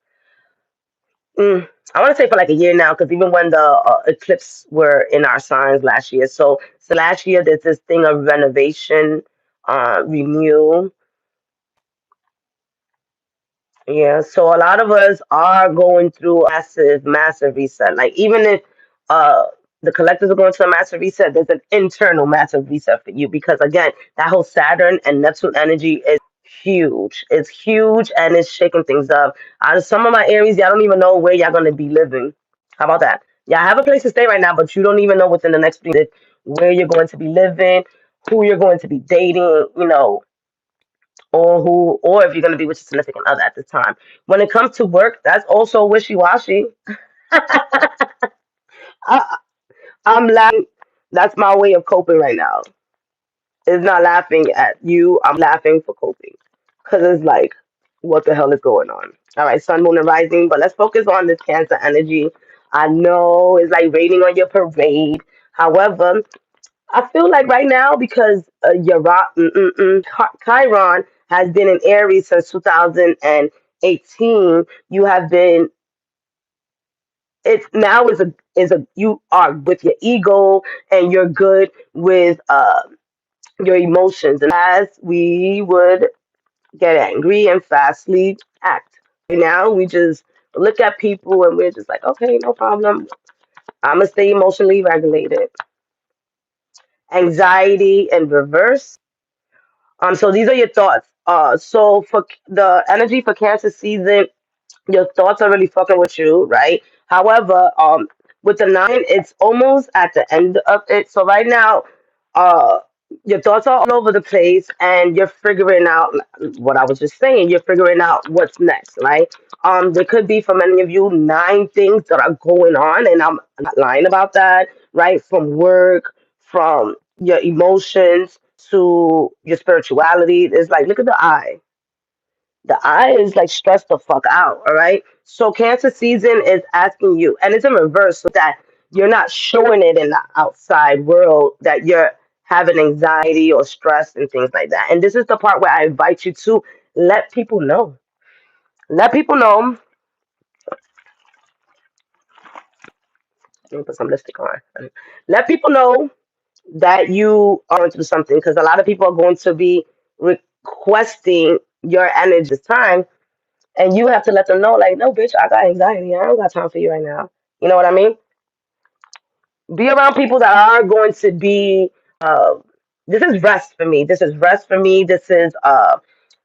I want to say for like a year now, because even when the eclipse were in our signs last year, so last year there's this thing of renovation, renewal. Yeah, so a lot of us are going through a massive, massive reset. Like even if uh the collectives are going through a massive reset, there's an internal massive reset for you, because again, that whole Saturn and Neptune energy is huge. It's huge and it's shaking things up. Out of some of my Aries, y'all don't even know where y'all gonna be living. How about that? Y'all have a place to stay right now, but you don't even know within the next 3 months where you're going to be living, who you're going to be dating, or if you're going to be with your significant other at the time. When it comes to work, that's also wishy-washy. I, I'm laughing. That's my way of coping right now. It's not laughing at you. I'm laughing for coping, because it's like, what the hell is going on? All right, Sun, Moon, and Rising. But let's focus on this Cancer energy. I know it's like raining on your parade. However, I feel like right now, because Chiron has been in Aries since 2018. You have been, it's now is a you are with your ego, and you're good with your emotions. And as we would get angry and fastly act. Right now, we just look at people and we're just like, okay, no problem. I'm gonna stay emotionally regulated. Anxiety in reverse. So these are your thoughts. So for the energy for Cancer season, your thoughts are really fucking with you, right? However, with the nine, it's almost at the end of it. So right now, uh, your thoughts are all over the place, and you're figuring out what I was just saying. You're figuring out what's next, right? There could be for many of you nine things that are going on, and I'm not lying about that, right? From work, from your emotions to your spirituality. It's like, look at the eye is like stressed the fuck out, all right? So Cancer season is asking you, and it's in reverse, so that you're not showing it in the outside world that you're having anxiety or stress and things like that. And this is the part where I invite you to let people know. Let people know. Let me put some lipstick on. Let people know that you are going through something, because a lot of people are going to be requesting your energy this time. And you have to let them know, like, no, bitch, I got anxiety. I don't got time for you right now. You know what I mean? Be around people that are going to be. Uh, this is rest for me. This is rest for me. This is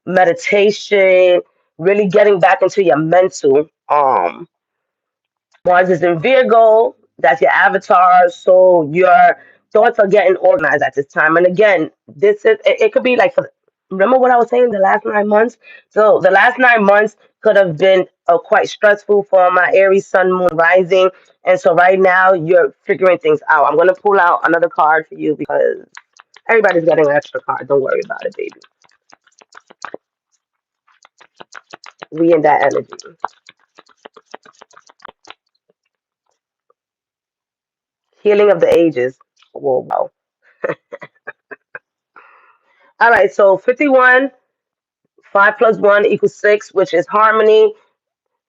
meditation. Really getting back into your mental. Mars is in Virgo. That's your avatar. So your thoughts are getting organized at this time. And again, it could be like remember what I was saying the last 9 months? So the last 9 months could have been quite stressful for my Aries Sun Moon rising. And so right now you're figuring things out. I'm gonna pull out another card for you because everybody's getting an extra card. Don't worry about it, baby. We in that energy. Healing of the ages. Whoa, wow. All right, so 51. 5 plus 1 equals 6, which is harmony.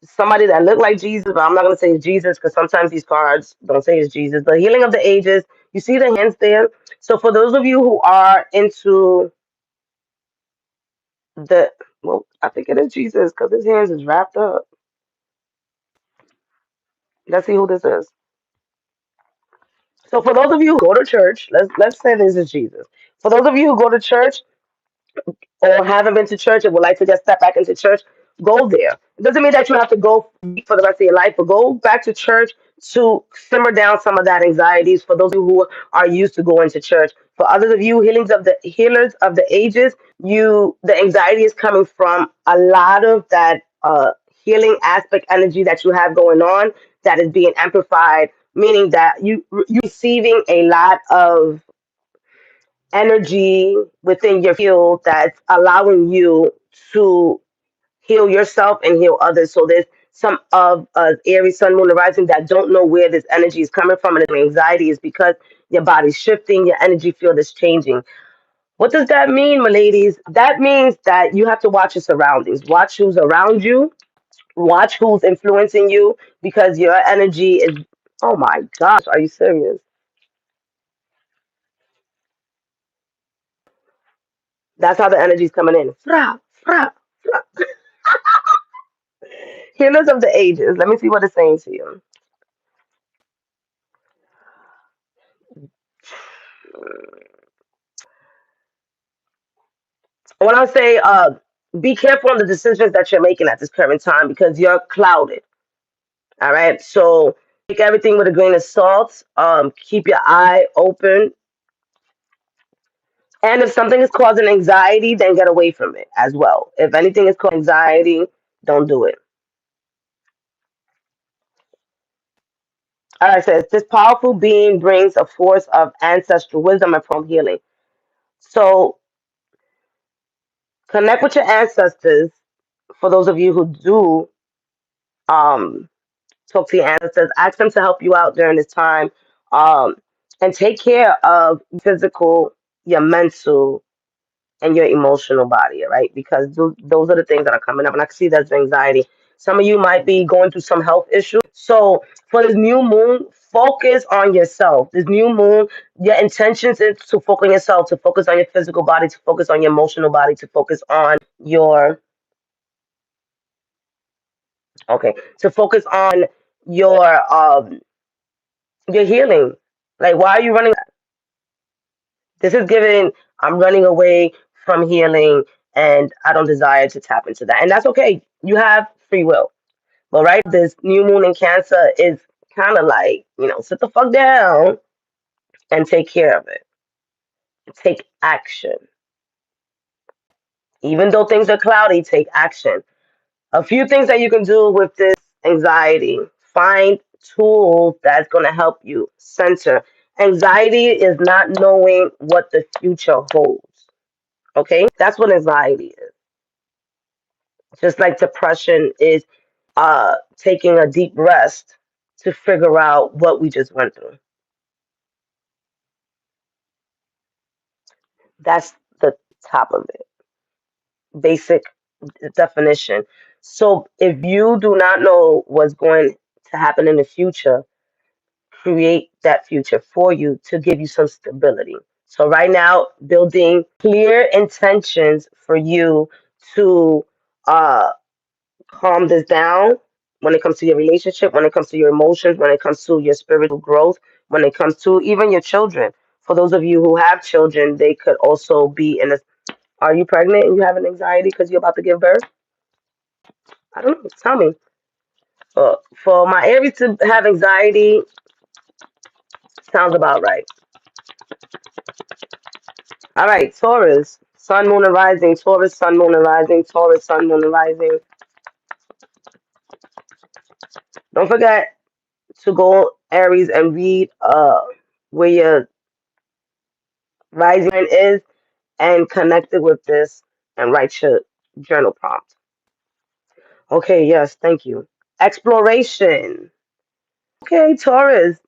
Somebody that looked like Jesus, but I'm not gonna say it's Jesus because sometimes these cards don't say it's Jesus. But healing of the ages, you see the hands there. So for those of you who are into the, well, I think it is Jesus because his hands is wrapped up. Let's see who this is. So for those of you who go to church, let's say this is Jesus. For those of you who go to church, or haven't been to church and would like to just step back into church, go there. It doesn't mean that you have to go for the rest of your life, but go back to church to simmer down some of that anxieties for those of you who are used to going to church. For others of you, healers of the ages, the anxiety is coming from a lot of that healing aspect energy that you have going on that is being amplified, meaning that you receiving a lot of energy within your field that's allowing you to heal yourself and heal others. So there's some of Aries Sun Moon and Rising that don't know where this energy is coming from, and the anxiety is because your body's shifting, your energy field is changing. What does that mean, my ladies? That means that you have to watch your surroundings, watch who's around you, watch who's influencing you, because your energy is. Oh my gosh, are you serious? That's how the energy is coming in. Fra, fra, fra. Healers of the ages. Let me see what it's saying to you. When I say, be careful on the decisions that you're making at this current time because you're clouded. All right. So take everything with a grain of salt. Keep your eye open. And if something is causing anxiety, then get away from it as well. If anything is causing anxiety, don't do it. All right. Says this powerful being brings a force of ancestral wisdom and from healing. So connect with your ancestors. For those of you who do, um, talk to your ancestors, ask them to help you out during this time, um, and take care of your physical, your mental, and your emotional body, right? Because those are the things that are coming up. And I can see that's anxiety. Some of you might be going through some health issues. So for this new moon, focus on yourself. This new moon, your intentions is to focus on yourself, to focus on your physical body, to focus on your emotional body, to focus on your, okay, to focus on your healing. Like, why are you running? This is giving, I'm running away from healing and I don't desire to tap into that. And that's okay. You have free will. But right, this new moon in Cancer is kind of like, sit the fuck down and take care of it. Take action. Even though things are cloudy, take action. A few things that you can do with this anxiety. Find tools that's going to help you center. Anxiety is not knowing what the future holds. Okay? That's what anxiety is. Just like depression is taking a deep rest to figure out what we just went through. That's the top of it. Basic definition. So if you do not know what's going to happen in the future, create that future for you to give you some stability. So right now, building clear intentions for you to uh, calm this down when it comes to your relationship, when it comes to your emotions, when it comes to your spiritual growth, when it comes to even your children. For those of you who have children, they could also be in a. Are you pregnant and you have an anxiety because you're about to give birth? I don't know. Tell me. For my Aries to have anxiety, sounds about right. All right, Taurus, Sun, Moon, and Rising. Taurus, Sun, Moon, and Rising. Taurus, Sun, Moon, and Rising. Don't forget to go Aries and read where your rising is and connect it with this and write your journal prompt. Okay, yes, thank you. Exploration. Okay, Taurus.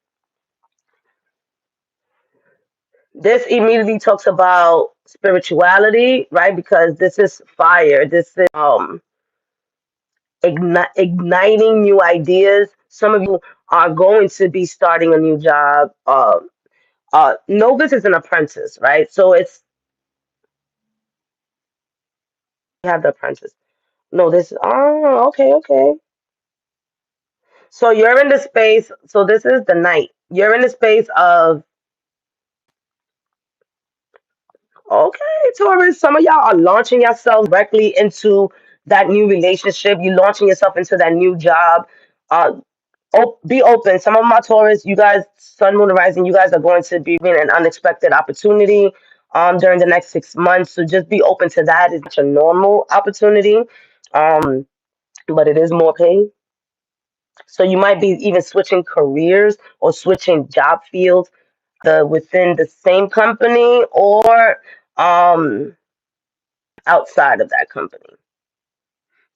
This immediately talks about spirituality, right? Because this is fire. This is igniting new ideas. Some of you are going to be starting a new job. Novus is an apprentice, right? So it's you have the apprentice. No, this. Oh, okay, okay. So you're in the space. So this is the night. You're in the space of okay, Taurus. Some of y'all are launching yourself directly into that new relationship. You launching yourself into that new job. Uh, be open. Some of my Taurus, you guys, Sun, Moon, and Rising, you guys are going to be in an unexpected opportunity during the next 6 months. So just be open to that. It's not a normal opportunity, um, but it is more pay. So you might be even switching careers or switching job fields within the same company or um, outside of that company.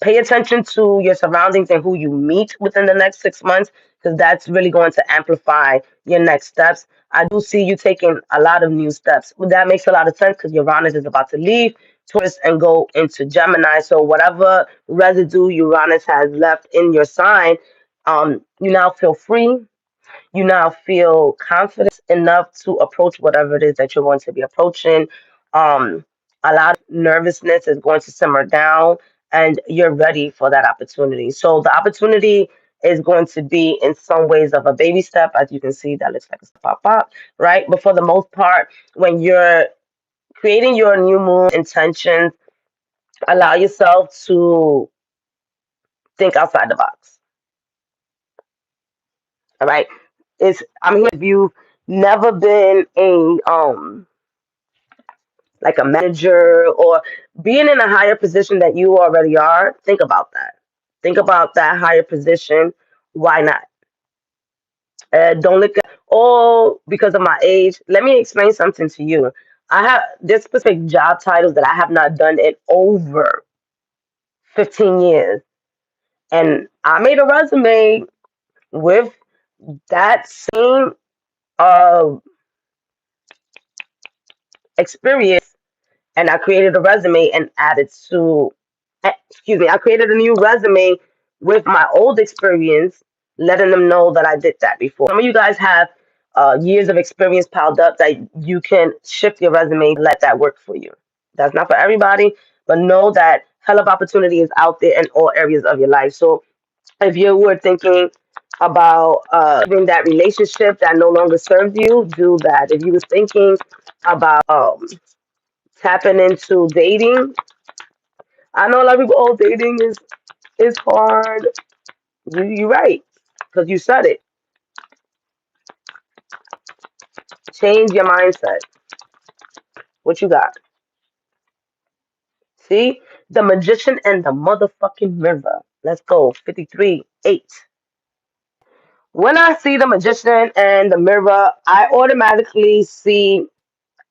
Pay attention to your surroundings and who you meet within the next 6 months because that's really going to amplify your next steps. I do see you taking a lot of new steps. Well, that makes a lot of sense because Uranus is about to leave Taurus and go into Gemini. So whatever residue Uranus has left in your sign, you now feel free, you now feel confident enough to approach whatever it is that you're going to be approaching. Um, a lot of nervousness is going to simmer down, and you're ready for that opportunity. So the opportunity is going to be in some ways of a baby step, as you can see, that looks like a pop up, right? But for the most part, when you're creating your new moon intentions, allow yourself to think outside the box. All right. I'm here if you've never been a like a manager or being in a higher position that you already are, think about that. Think about that higher position. Why not? Don't look at, oh, because of my age. Let me explain something to you. I have this specific job titles that I have not done in over 15 years. And I made a resume with that same uh, experience and I created a resume and added to, excuse me, I created a new resume with my old experience, letting them know that I did that before. Some of you guys have years of experience piled up that you can shift your resume, let that work for you. That's not for everybody, but know that hell of opportunity is out there in all areas of your life. So if you were thinking about leaving that relationship that no longer serves you, do that. If you was thinking about tapping into dating, I know a lot of people, oh, dating is hard. You're right, because you said it. Change your mindset. What you got? See? The magician and the motherfucking mirror. Let's go. 53, 8. When I see the magician and the mirror, I automatically see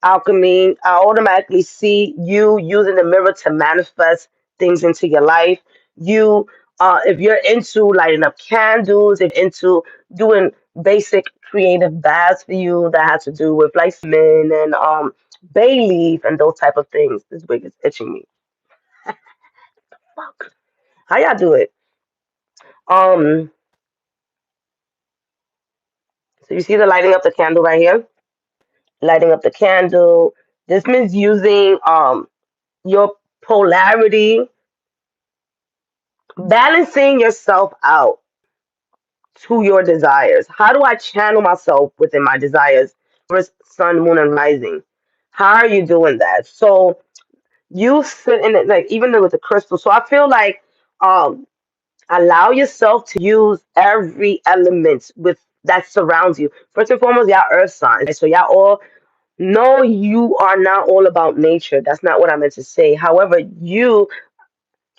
alchemy. I automatically see you using the mirror to manifest things into your life. You, if you're into lighting up candles, if into doing basic creative baths for you that has to do with like cinnamon and bay leaf and those type of things. This wig is itching me. Fuck. How y'all do it? Um, so you see the lighting up the candle right here? Lighting up the candle. This means using your polarity, balancing yourself out to your desires. How do I channel myself within my desires? First, sun, moon, and rising. How are you doing that? So you sit in it, like even with the crystal. So I feel like um allow yourself to use every element with that surrounds you. First and foremost, y'all earth signs. So y'all all know you are not all about nature. That's not what I meant to say. However, you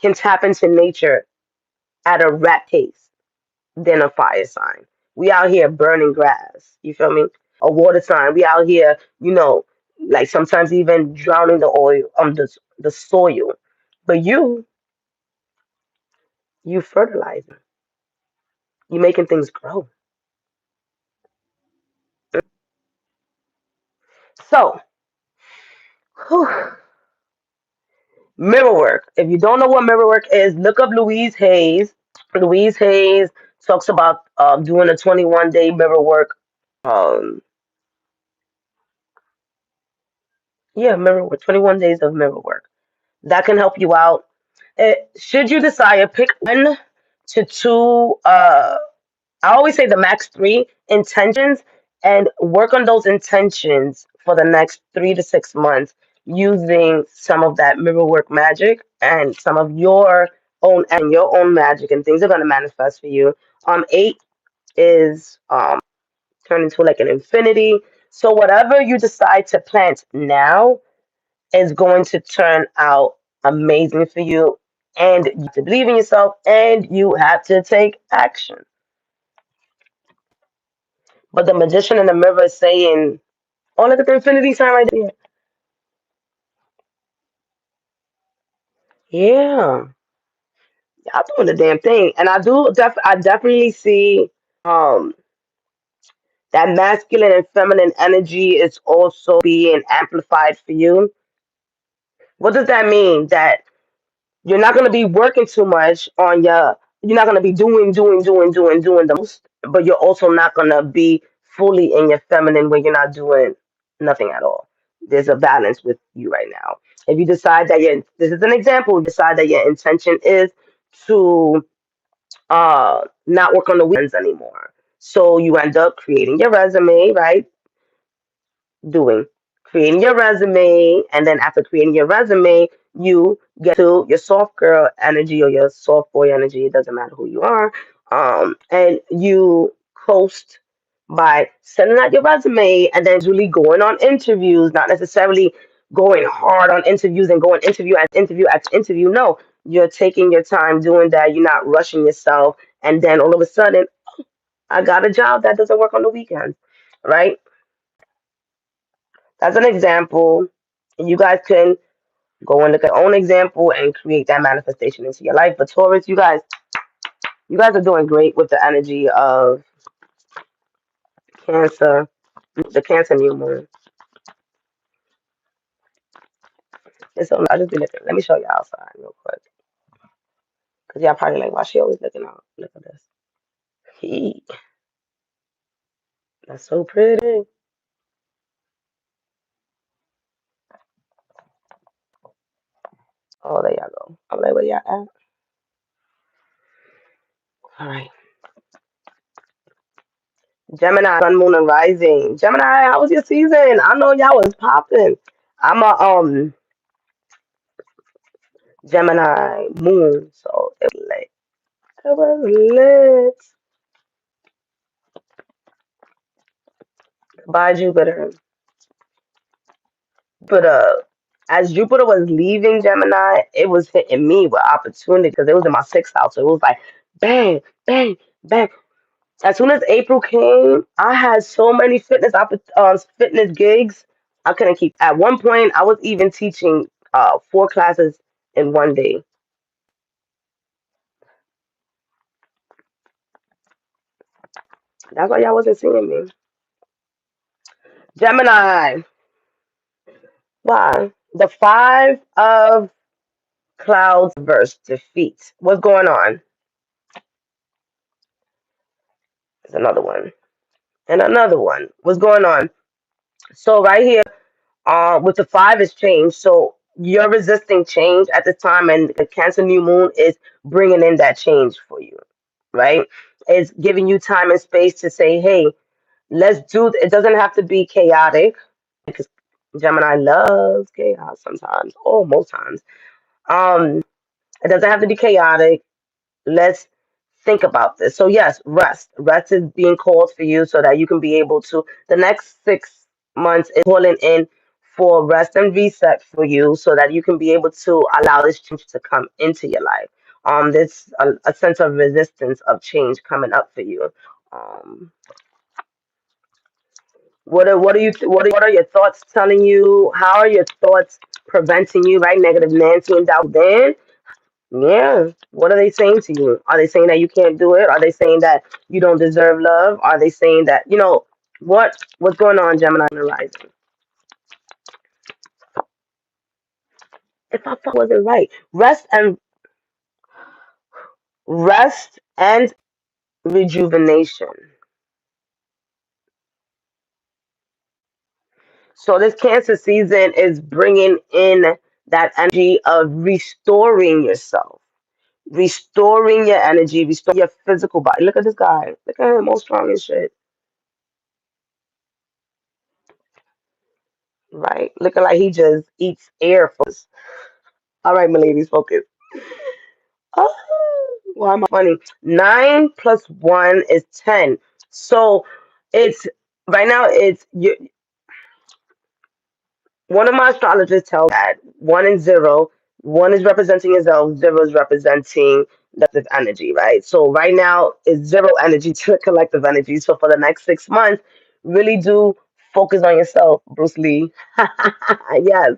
can tap into nature at a rat pace than a fire sign. We out here burning grass. You feel me? A water sign. We out here, like sometimes even drowning the oil, the soil. But you fertilizing. You making things grow. So, whew, mirror work. If you don't know what mirror work is, look up Louise Hayes. Louise Hayes talks about doing a 21-day mirror work. Um, yeah, mirror work. 21 days of mirror work. That can help you out. Should you desire, pick 1 to 2. I always say the max 3 intentions, and work on those intentions for the next 3 to 6 months using some of that mirror work magic and some of your own magic, and things are going to manifest for you. 8 is turn into like an infinity. So whatever you decide to plant now is going to turn out amazing for you. And you have to believe in yourself and you have to take action. But the magician in the mirror is saying, oh, look at the infinity sign right there. Yeah, y'all doing the damn thing. And I definitely see um that masculine and feminine energy is also being amplified for you. What does that mean? That you're not going to be working too much on you're not going to be doing the most, but you're also not going to be fully in your feminine where you're not doing nothing at all. There's a balance with you right now. If you decide that this is an example, decide that your intention is to not work on the weekends anymore. So you end up creating your resume, right? Doing creating your resume, and then after creating your resume you get to your soft girl energy or your soft boy energy. It doesn't matter who you are. And you coast by sending out your resume and then really going on interviews, not necessarily going hard on interviews and going interview after interview after interview. No, you're taking your time doing that. You're not rushing yourself, and then all of a sudden I got a job that doesn't work on the weekends, right? That's an example. You guys can go and look at your own example and create that manifestation into your life. But Taurus, you guys are doing great with the energy of Cancer, the Cancer new moon. It's so I just be looking. Let me show you outside real quick. Cause y'all probably like, why she always looking out? Look at this. He, that's so pretty. Oh, there y'all go. I'm like, where y'all at? All right. Gemini, Sun, Moon, and Rising. Gemini, how was your season? I know y'all was popping. I'm a Gemini Moon, so it was lit. It was lit. By Jupiter. But as Jupiter was leaving Gemini, it was hitting me with opportunity because it was in my sixth house. So it was like bang, bang, bang. As soon as April came, I had so many fitness gigs. I couldn't keep. At one point, I was even teaching four classes in one day. That's why y'all wasn't seeing me. Gemini. Why? The five of clouds versus defeat. What's going on? There's another one. And another one. What's going on? So right here, with the five is change. So you're resisting change at this time, and the Cancer new moon is bringing in that change for you, right? It's giving you time and space to say, hey, let's do. It doesn't have to be chaotic because Gemini loves chaos sometimes, or most times. Um, it doesn't have to be chaotic. Let's think about this. So yes, rest. Rest is being called for you so that you can be able to. The next 6 months is calling in for rest and reset for you, so that you can be able to allow this change to come into your life. There's a sense of resistance of change coming up for you. Um, what are your thoughts telling you? How are your thoughts preventing you? Right, negative Nancy and doubt. Then yeah. What are they saying to you? Are they saying that you can't do it? Are they saying that you don't deserve love? Are they saying that, what's going on, Gemini and Rising? If I thought wasn't right. Rest and rejuvenation. So this Cancer season is bringing in that energy of restoring yourself, restoring your energy, restoring your physical body. Look at this guy. Look at him, all strong and shit. Right? Looking like he just eats air for us. All right, my ladies, focus. Oh, why am I funny? 9 plus 1 is 10. So it's right now. One of my astrologers tells that 1 and 0, one is representing yourself, 0 is representing collective energy, right? So right now it's zero energy to collective energy. So for the next 6 months, really do focus on yourself, Bruce Lee. Yes.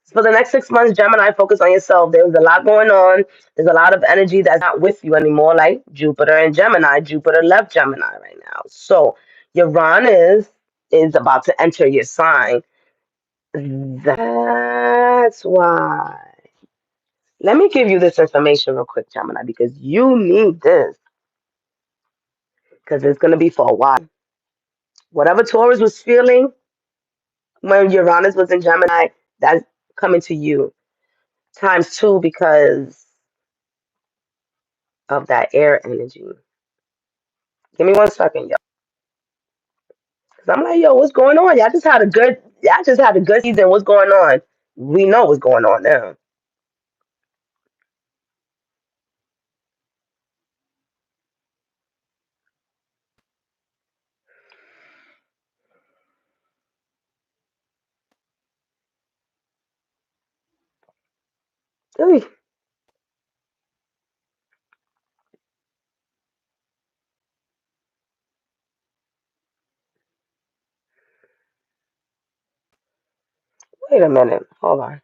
For the next 6 months, Gemini, focus on yourself. There's a lot going on. There's a lot of energy that's not with you anymore, like Jupiter and Gemini. Jupiter left Gemini right now. So Uranus is about to enter your sign. That's why. Let me give you this information real quick, Gemini, because you need this. Because it's going to be for a while. Whatever Taurus was feeling when Uranus was in Gemini, that's coming to you times two because of that air energy. Give me 1 second, yo. Because I'm like, yo, what's going on? Y'all just had a good season. What's going on? We know what's going on now. Ooh, wait a minute. Hold on.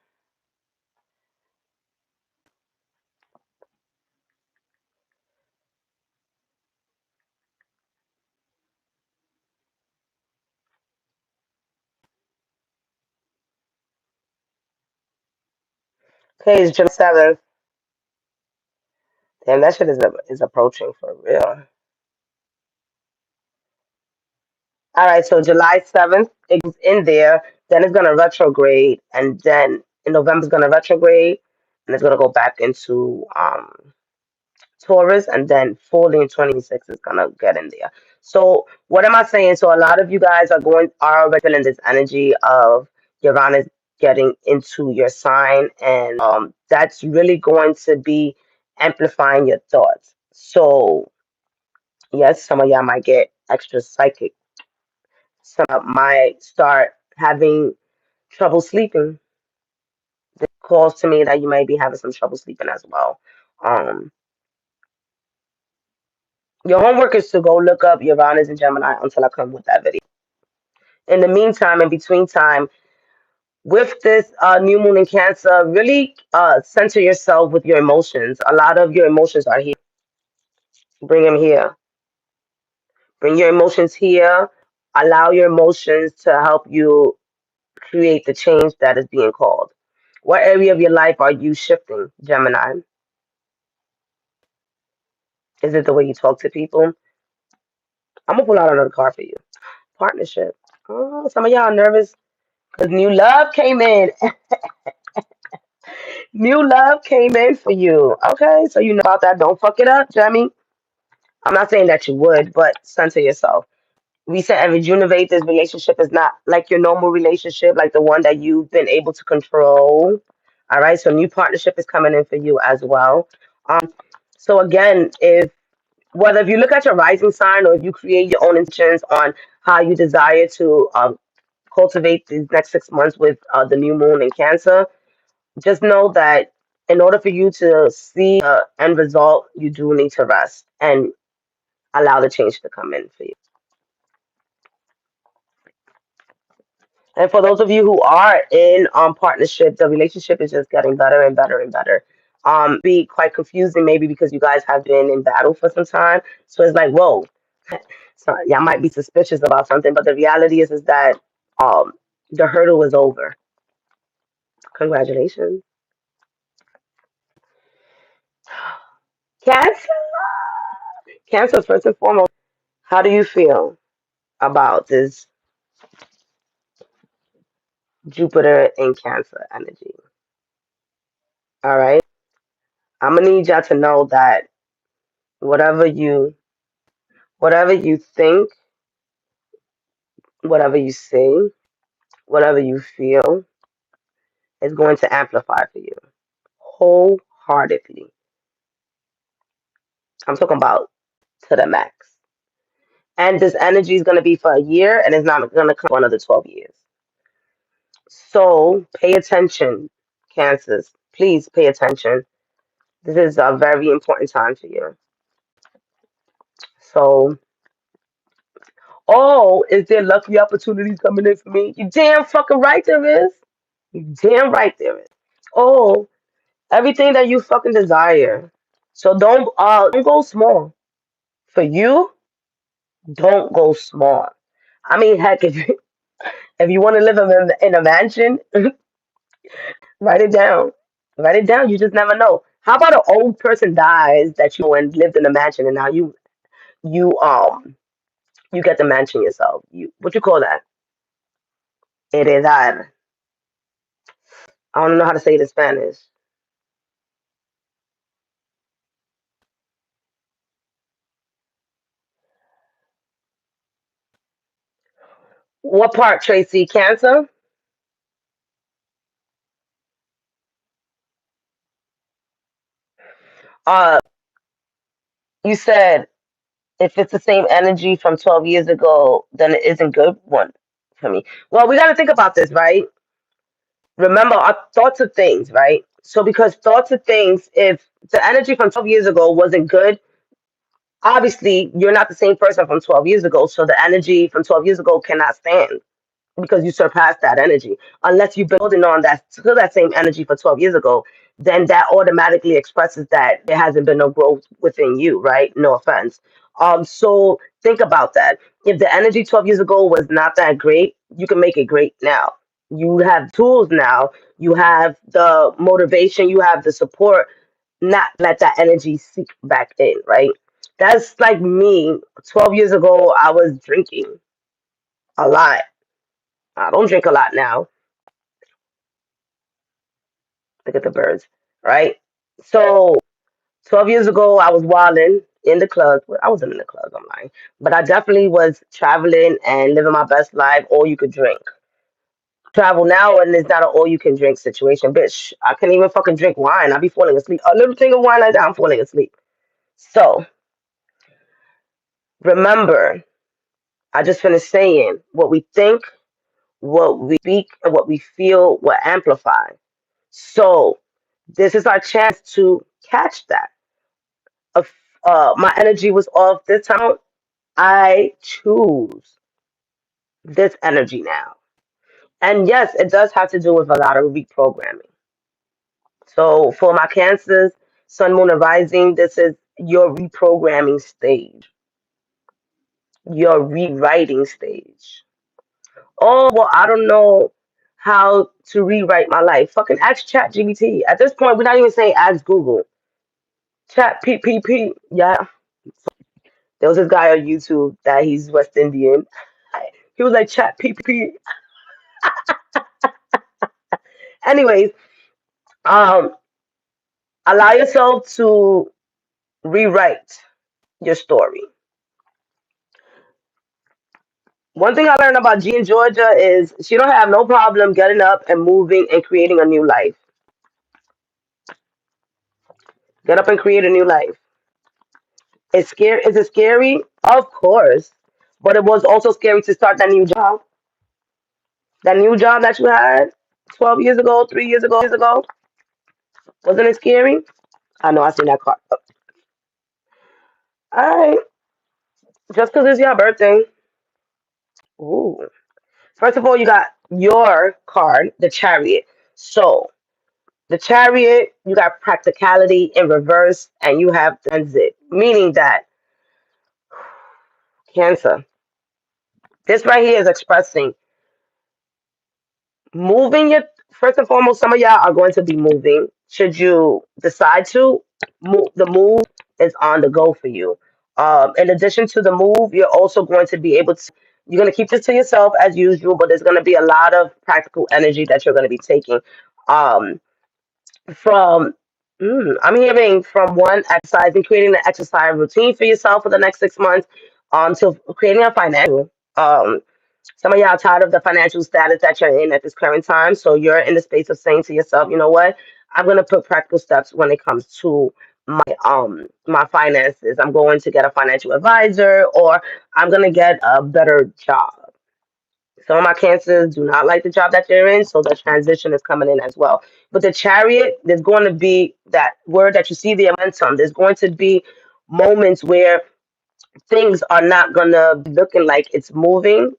Okay, it's July 7th. Damn, that shit is approaching for real. All right, so July 7th, it goes in there, then it's gonna retrograde, and then in November it's gonna retrograde, and it's gonna go back into Taurus, and then fully in 26 is gonna get in there. So what am I saying? So a lot of you guys are already feeling this energy of Uranus getting into your sign, and that's really going to be amplifying your thoughts. So yes, some of y'all might get extra psychic. Some might start having trouble sleeping. It calls to me that you might be having some trouble sleeping as well. Um, your homework is to go look up Uranus and Gemini until I come with that video. In the meantime, in between time, with this new moon in Cancer, really center yourself with your emotions. A lot of your emotions are here. Bring them here. Bring your emotions here. Allow your emotions to help you create the change that is being called. What area of your life are you shifting, Gemini? Is it the way you talk to people? I'm gonna pull out another card for you. Partnership. Oh, some of y'all are nervous because new love came in. New love came in for you. Okay, so you know about that. Don't fuck it up, Jemmy. I'm not saying that you would, but center yourself. Reset and rejuvenate. This relationship is not like your normal relationship, like the one that you've been able to control. All right, so new partnership is coming in for you as well. So again, if you look at your rising sign or if you create your own intentions on how you desire to cultivate these next 6 months with the new moon in Cancer, just know that in order for you to see the end result, you do need to rest and allow the change to come in for you. And for those of you who are in partnership, the relationship is just getting better and better and better. Be quite confusing maybe because you guys have been in battle for some time. So it's like, whoa, so y'all might be suspicious about something, but the reality is that um the hurdle is over. Congratulations. Cancer. Cancer, first and foremost, how do you feel about this Jupiter in Cancer energy? All right. I'm gonna need y'all to know that whatever you whatever you think, whatever you say, whatever you feel is going to amplify for you wholeheartedly. I'm talking about to the max. And this energy is going to be for a year and it's not going to come for another 12 years. So pay attention, Cancers. Please pay attention. This is a very important time for you. So, oh, is there lucky opportunities coming in for me? You damn fucking right there is. You damn right there is. Oh, everything that you fucking desire. So don't go small. For you, don't go small. I mean, heck, if you want to live in a mansion, write it down. Write it down. You just never know. How about an old person dies that you know and lived in a mansion, and now you you get the mansion yourself. You what you call that? Heredar. I don't know how to say it in Spanish. What part, Tracy? Cancer? Uh, you said if it's the same energy from 12 years ago, then it isn't good one for me. Well, we got to think about this, right? Remember our thoughts of things, right? So because thoughts of things, if the energy from 12 years ago wasn't good, obviously you're not the same person from 12 years ago. So the energy from 12 years ago cannot stand because you surpassed that energy. Unless you've been building on that same energy for 12 years ago, then that automatically expresses that there hasn't been no growth within you, right? No offense. So think about that. If the energy 12 years ago was not that great, you can make it great now. You have tools now. You have the motivation, you have the support, not let that energy seep back in, right? That's like me. 12 years ago, I was drinking a lot. I don't drink a lot now. Look at the birds, right? So 12 years ago, I was wilding in the clubs. Well, I wasn't in the clubs, I'm lying. But I definitely was traveling and living my best life, all you could drink. Travel now, and it's not an all you can drink situation. Bitch, I can't even fucking drink wine. I be falling asleep. A little thing of wine like that, I'm falling asleep. So remember, I just finished saying what we think, what we speak, and what we feel will amplify. So this is our chance to catch that. If my energy was off this time, I choose this energy now. And yes, it does have to do with a lot of reprogramming. So for my cancers, sun, moon, and rising, this is your reprogramming stage, your rewriting stage. Oh, well, I don't know how to rewrite my life. Fucking ask ChatGPT. At this point, we're not even saying ask Google. Chat PPP. Yeah. There was this guy on YouTube that he's West Indian. He was like chat PPP. Anyways, um, allow yourself to rewrite your story. One thing I learned about G in Georgia is she don't have no problem getting up and moving and creating a new life. Get up and create a new life. It's scary. Is it scary? Of course. But it was also scary to start that new job. That new job that you had 12 years ago, 3 years ago. Wasn't it scary? I know I seen that car. All right. Just because it's your birthday. Ooh. First of all, you got your card, the chariot. So the chariot, you got practicality in reverse, and you have transit, meaning that Cancer. This right here is expressing moving your. First and foremost, some of y'all are going to be moving. Should you decide to move, the move is on the go for you. In addition to the move, you're also going to be able to. You're going to keep this to yourself as usual, but there's going to be a lot of practical energy that you're going to be taking. Um, from I'm hearing from one exercise and creating an exercise routine for yourself for the next 6 months, to creating a financial. Um, some of y'all are tired of the financial status that you're in at this current time, so you're in the space of saying to yourself, you know what? I'm gonna put practical steps when it comes to my finances. I'm going to get a financial advisor, or I'm gonna get a better job. Some of my cancers do not like the job that they're in, so the transition is coming in as well. But the chariot, there's going to be that word that you see, the momentum. There's going to be moments where things are not going to be looking like it's moving,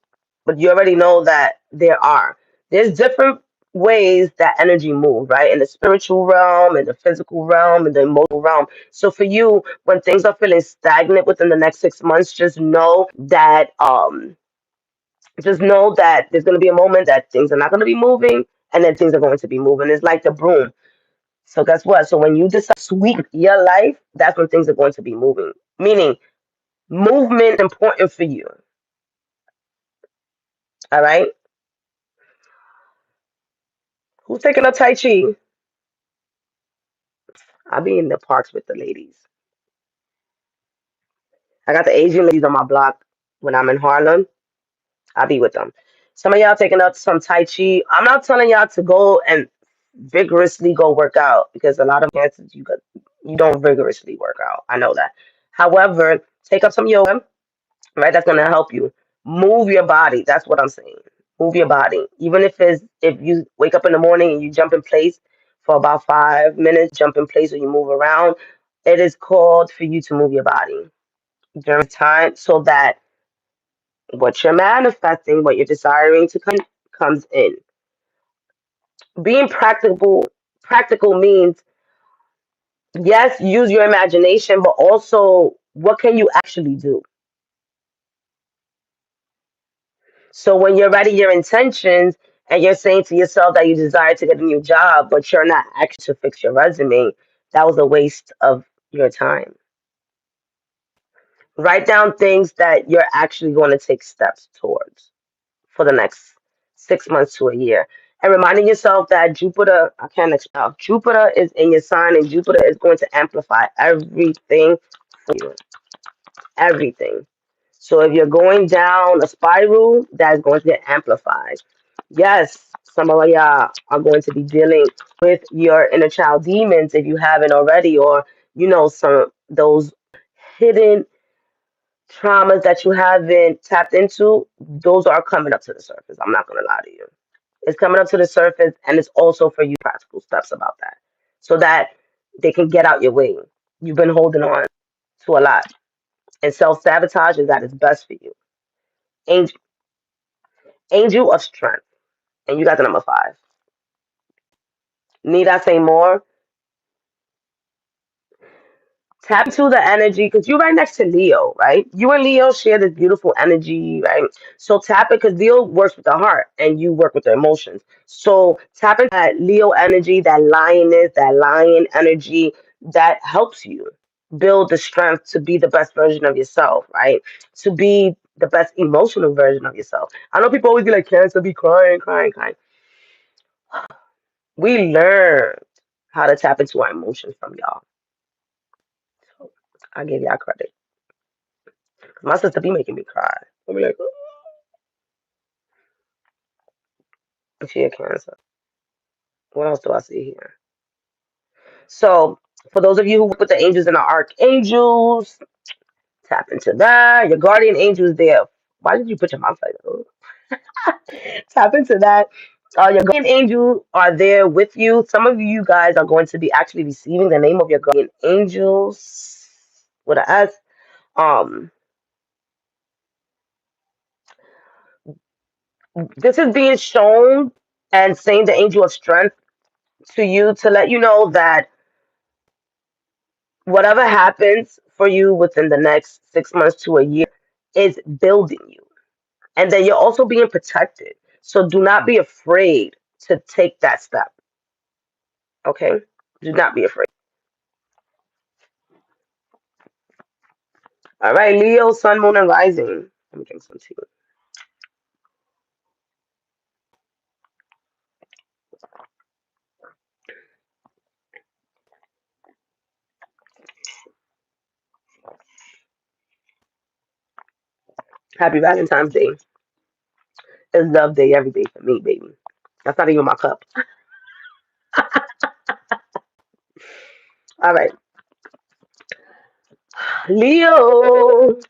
but you already know that there are. There's different ways that energy move, right? In the spiritual realm, in the physical realm, in the emotional realm. So for you, when things are feeling stagnant within the next 6 months, just know that there's going to be a moment that things are not going to be moving, and then things are going to be moving. It's like the broom. So guess what? So when you decide to sweep your life, that's when things are going to be moving. Meaning, movement is important for you. All right. Who's taking up Tai Chi? I'll be in the parks with the ladies. I got the Asian ladies on my block when I'm in Harlem. I'll be with them. Some of y'all taking up some Tai Chi. I'm not telling y'all to go and vigorously go work out, because a lot of chances you don't vigorously work out. I know that. However, take up some yoga, right? That's gonna help you move your body. That's what I'm saying. Move your body. Even if you wake up in the morning and you jump in place for about 5 minutes, jump in place or you move around, it is called for you to move your body during time, so that what you're manifesting, what you're desiring to come, comes in. Being practical means, yes, use your imagination, but also what can you actually do? So when you're writing your intentions, and you're saying to yourself that you desire to get a new job, but you're not actually to fix your resume, that was a waste of your time. Write down things that you're actually going to take steps towards for the next 6 months to a year. And reminding yourself that Jupiter, I can't explain, Jupiter is in your sign and Jupiter is going to amplify everything for you. Everything. So if you're going down a spiral, that's going to get amplified. Yes, some of y'all are going to be dealing with your inner child demons if you haven't already, or some those hidden traumas that you haven't tapped into. Those are coming up to the surface. I'm not gonna lie to you. It's coming up to the surface, and it's also for you practical steps about that, so that they can get out your way. You've been holding on to a lot, and self sabotage is at its best for you. Angel, angel of strength, and you got the number 5. Need I say more? Tap into the energy because you're right next to Leo, right? You and Leo share this beautiful energy, right? So tap it because Leo works with the heart and you work with the emotions. So tap into that Leo energy, that lioness, that lion energy that helps you build the strength to be the best version of yourself, right? To be the best emotional version of yourself. I know people always be like, Cancer, be crying, crying, crying. We learn how to tap into our emotions from y'all. So I give y'all credit. My sister be making me cry. I'll be like, she a Cancer. What else do I see here? So, for those of you who work with the angels and the archangels, tap into that. Your guardian angel is there. Why did you put your mouth like that? Tap into that. Your guardian angel are there with you. Some of you guys are going to be actually receiving the name of your guardian angels with an S. Um, this is being shown and saying the angel of strength to you to let you know that whatever happens for you within the next 6 months to a year is building you. And then you're also being protected. So do not be afraid to take that step. Okay? Do not be afraid. All right, Leo, Sun, Moon, and Rising. Let me drink some tea. Happy Valentine's Day. It's love day every day for me, baby. That's not even my cup. All right. Leo.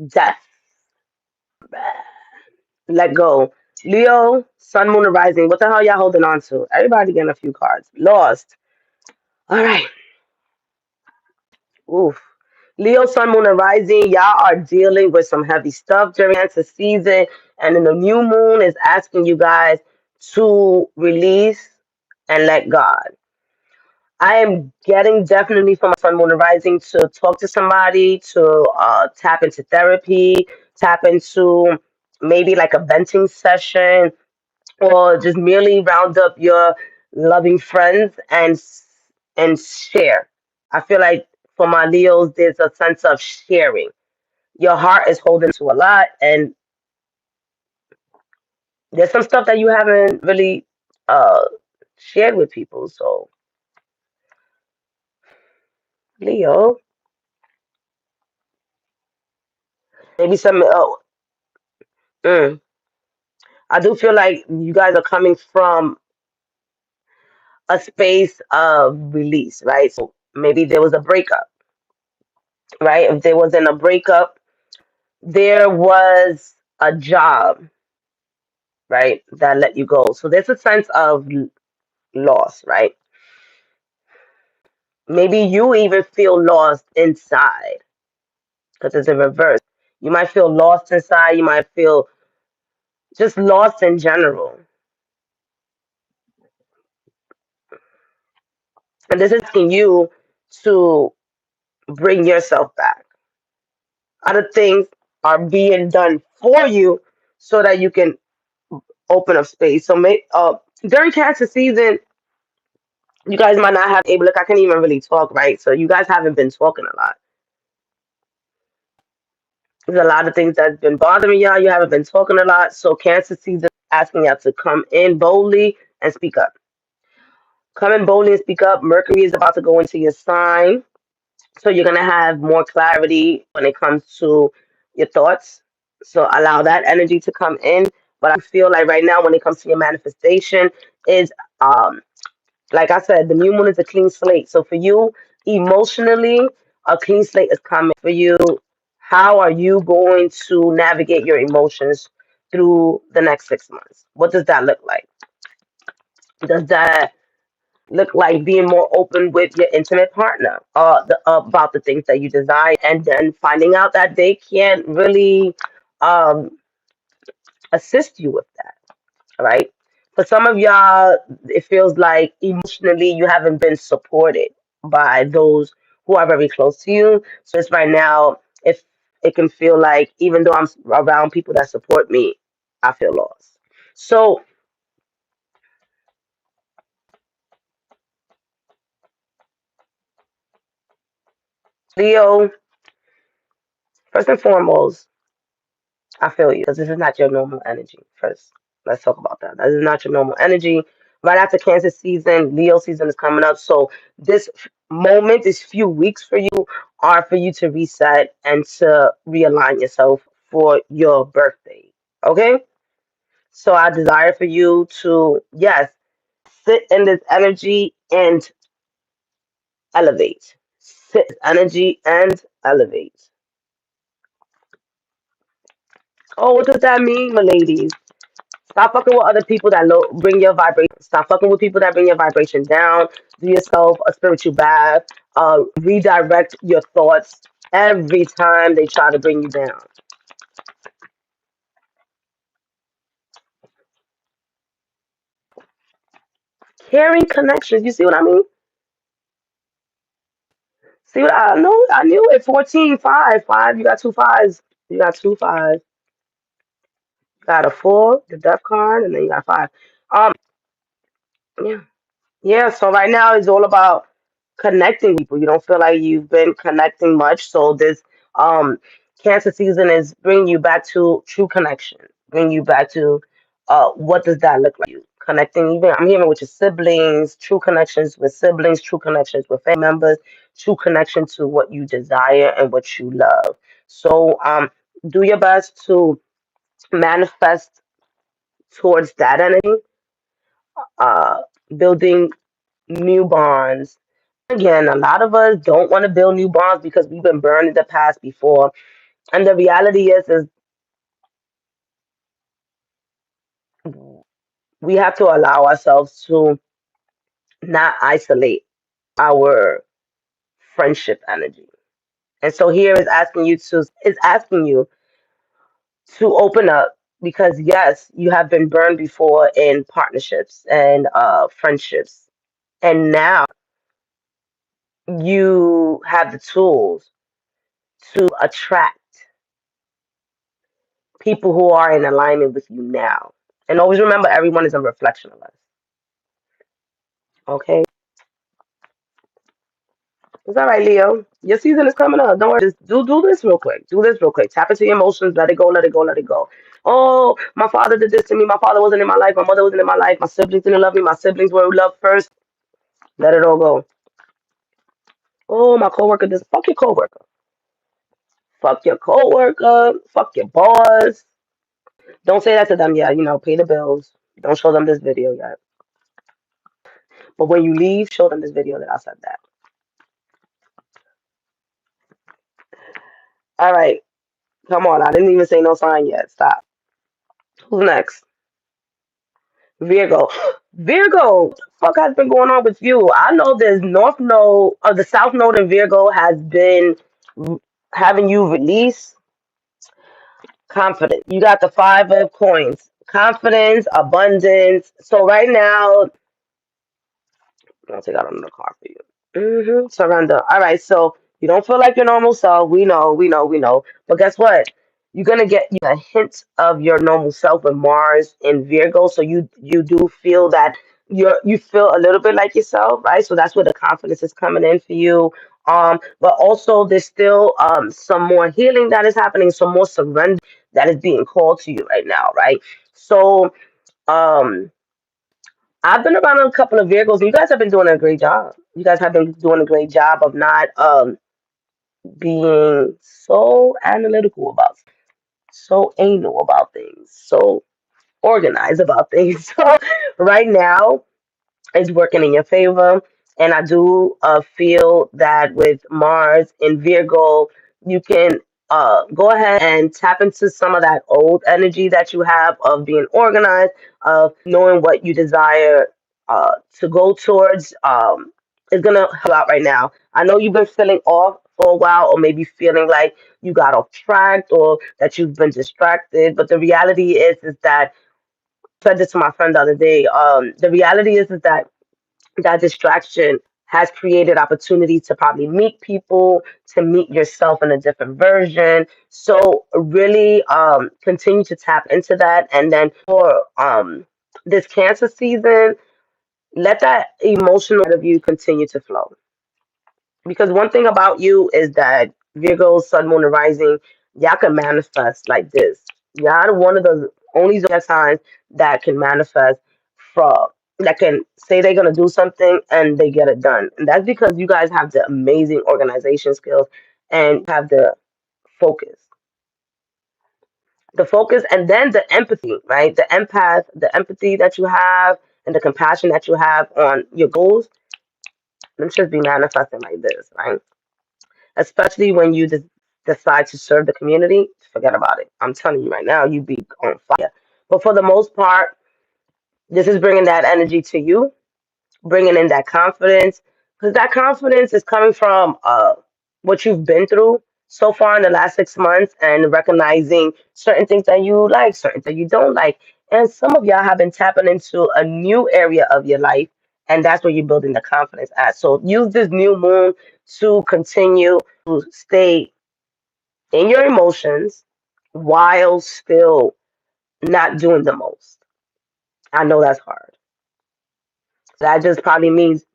Death. Let go. Leo, Sun, Moon, and Rising. What the hell y'all holding on to? Everybody getting a few cards. Lost. All right. Oof. Leo, Sun, Moon, and Rising, y'all are dealing with some heavy stuff during Cancer season, and then the new moon is asking you guys to release and let God. I am getting definitely from my Sun, Moon, and Rising to talk to somebody, to tap into therapy, tap into maybe like a venting session, or just merely round up your loving friends and share. I feel like for my Leos, there's a sense of sharing. Your heart is holding to a lot, and there's some stuff that you haven't really uh shared with people. So Leo, maybe some. Oh, mm, I do feel like you guys are coming from a space of release, right? So maybe there was a breakup, right? If there wasn't a breakup, there was a job, right, that let you go. So there's a sense of loss, right? Maybe you even feel lost inside because it's in reverse. You might feel lost inside. You might feel just lost in general. And this is asking you to bring yourself back. Other things are being done for you so that you can open up space. So during Cancer season, you guys might not have able. Look, I can't even really talk, right? So you guys haven't been talking a lot. There's a lot of things that's been bothering y'all. You haven't been talking a lot. So Cancer season asking y'all to come in boldly and speak up. Come in boldly and speak up. Mercury is about to go into your sign. So you're gonna have more clarity when it comes to your thoughts. So allow that energy to come in. But I feel like right now when it comes to your manifestation is um like I said, the new moon is a clean slate. So for you, emotionally, a clean slate is coming for you. How are you going to navigate your emotions through the next 6 months? What does that look like? Does that look like being more open with your intimate partner about the things that you desire, and then finding out that they can't really um, assist you with that, right? For some of y'all, it feels like emotionally you haven't been supported by those who are very close to you. So it's right now, if it can feel like even though I'm around people that support me, I feel lost. So Leo, first and foremost, I feel you because this is not your normal energy. First, let's talk about that. This is not your normal energy. Right after Cancer season, Leo season is coming up. So this moment, this few weeks for you are for you to reset and to realign yourself for your birthday. Okay? So I desire for you to, yes, sit in this energy and elevate. Sit in this energy and elevate. Oh, what does that mean, my ladies? Stop fucking with other people that bring your vibration. Stop fucking with people that bring your vibration down. Do yourself a spiritual bath. Redirect your thoughts every time they try to bring you down. Caring connections. You see what I mean? See what I know? I knew it. 14, 5, 5. You got two fives. You got two fives. You got a four, the death card, and then you got five. Yeah. Yeah, so right now it's all about connecting people. You don't feel like you've been connecting much. So this um Cancer season is bringing you back to true connection. Bring you back to what does that look like? You connecting even I'm hearing with your siblings, true connections with siblings, true connections with family members, true connection to what you desire and what you love. So do your best to manifest towards that energy, uh building new bonds. Again, a lot of us don't want to build new bonds because we've been burned in the past before. And the reality is we have to allow ourselves to not isolate our friendship energy. And so here is asking you to open up because yes, you have been burned before in partnerships and friendships. And now you have the tools to attract people who are in alignment with you now. And always remember, everyone is a reflection of us. Okay? It's all right, Leo. Your season is coming up. Don't worry. Just do this real quick. Do this real quick. Tap into your emotions. Let it go. Let it go. Let it go. Oh, my father did this to me. My father wasn't in my life. My mother wasn't in my life. My siblings didn't love me. My siblings were loved first. Let it all go. Oh, my coworker this. Fuck your coworker. Fuck your coworker. Fuck your boss. Don't say that to them yet. Pay the bills. Don't show them this video yet. But when you leave, show them this video that I said that. All right. Come on. I didn't even say no sign yet. Stop. Who's next? Virgo. Virgo. What the fuck has been going on with you? I know this North Node or the South Node in Virgo has been having you release confidence. You got the five of coins. Confidence, abundance. So right now, I'll take out another card for you. Surrender. All right. So You don't feel like your normal self. We know, we know, we know. But guess what? You're gonna get a hint of your normal self with Mars in Virgo. So you do feel that you feel a little bit like yourself, right? So that's where the confidence is coming in for you. But also there's still some more healing that is happening, some more surrender that is being called to you right now, right? So um I've been around a couple of Virgos, and you guys have been doing a great job. You guys have been doing a great job of not being so analytical about, so anal about things, so organized about things. So right now, is working in your favor. And I do feel that with Mars in Virgo, you can go ahead and tap into some of that old energy that you have of being organized, of knowing what you desire to go towards. Is going to help out right now. I know you've been feeling off for a while, or maybe feeling like you got off track or that you've been distracted. But the reality is that, I said this to my friend the other day. The reality is that that distraction has created opportunity to probably meet people, to meet yourself in a different version. So really continue to tap into that. And then for this Cancer season, let that emotional side of you continue to flow. Because one thing about you is that Virgo, Sun, Moon, and Rising, y'all can manifest like this. Y'all are one of the only zodiac signs that can manifest from, that can say they're gonna do something and they get it done. And that's because you guys have the amazing organization skills and have the focus. The focus and then the empathy, right? The empathy that you have and the compassion that you have on your goals, them should be manifesting like this, right? Especially when you decide to serve the community, forget about it. I'm telling you right now, you be on fire. But for the most part, this is bringing that energy to you, bringing in that confidence, because that confidence is coming from what you've been through so far in the last 6 months and recognizing certain things that you like, certain things you don't like. And some of y'all have been tapping into a new area of your life, and that's where you're building the confidence at. So use this new moon to continue to stay in your emotions while still not doing the most. I know that's hard. That just probably means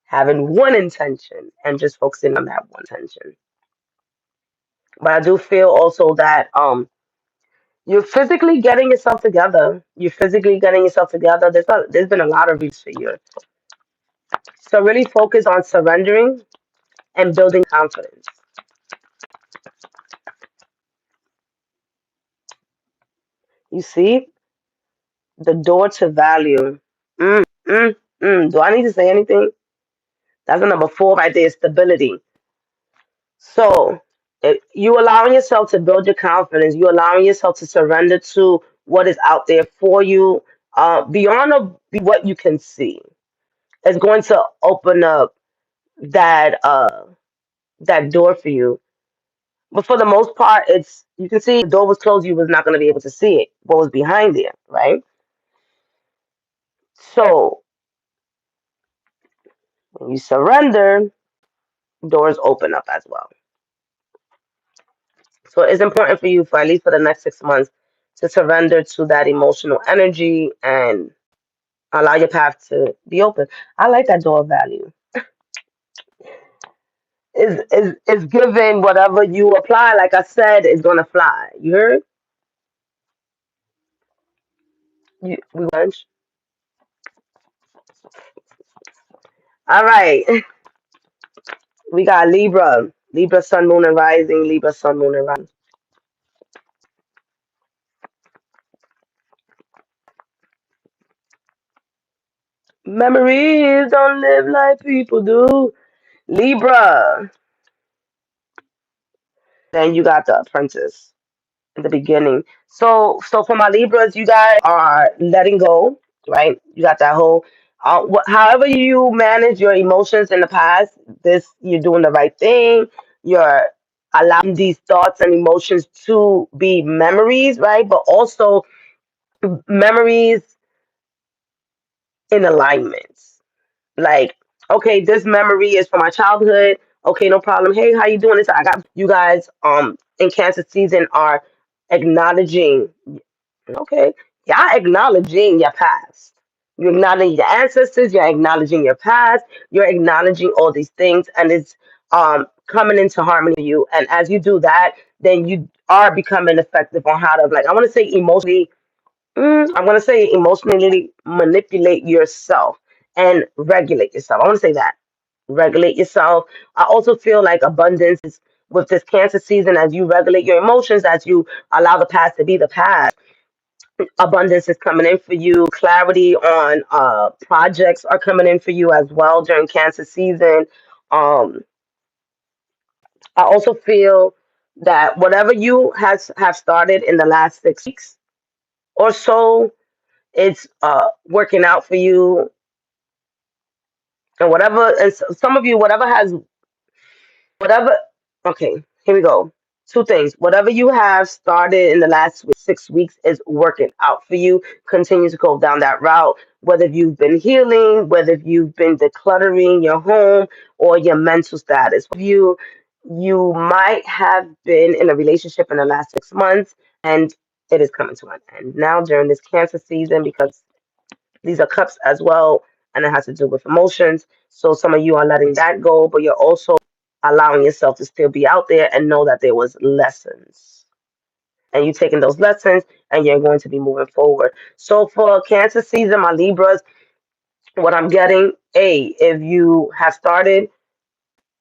having one intention and just focusing on that one intention. But I do feel also that you're physically getting yourself together. You're physically getting yourself together. There's been a lot of reach for you. So really focus on surrendering and building confidence. You see, the door to value. Mm, mm, Do I need to say anything? That's the number 4 right there, stability. So you allowing yourself to build your confidence, you allowing yourself to surrender to what is out there for you, beyond what you can see. It's going to open up that that door for you. But for the most part, it's, you can see the door was closed, you was not going to be able to see it, what was behind there, right? So when you surrender, doors open up as well. So it's important for you, for at least for the next 6 months, to surrender to that emotional energy and allow your path to be open. I like that door of value. Is given whatever you apply, like I said, is gonna fly. You heard? We lunch. All right. We got Libra. Libra sun, moon, and rising. Libra sun, moon, and rising. Memories don't live like people do. Libra. Then you got the apprentice in the beginning. So for my Libras, you guys are letting go, right? You got that whole, however you manage your emotions in the past, this, you're doing the right thing. You're allowing these thoughts and emotions to be memories, right? But also memories in alignments. Like, okay, this memory is from my childhood. Okay, no problem. Hey, how you doing? This I got you guys in Cancer season are acknowledging. Okay, y'all acknowledging your past. You're acknowledging your ancestors. You're acknowledging your past. You're acknowledging all these things, and it's coming into harmony with you. And as you do that, then you are becoming effective on how to, like, I want to say emotionally. I'm going to say emotionally manipulate yourself and regulate yourself. I want to say that regulate yourself. I also feel like abundance is with this Cancer season, as you regulate your emotions, as you allow the past to be the past, abundance is coming in for you. Clarity on projects are coming in for you as well during Cancer season. Um, I also feel that whatever you has have started in the last 6 weeks or so, it's working out for you. And whatever, and some of you, whatever. Okay, here we go. Two things. Whatever you have started in the last 6 weeks is working out for you. Continue to go down that route. Whether you've been healing, whether you've been decluttering your home or your mental status. You might have been in a relationship in the last 6 months, and it is coming to an end now during this Cancer season, because these are cups as well, and it has to do with emotions. So some of you are letting that go, but you're also allowing yourself to still be out there and know that there was lessons. And you're taking those lessons and you're going to be moving forward. So for Cancer season, my Libras, what I'm getting, if you have started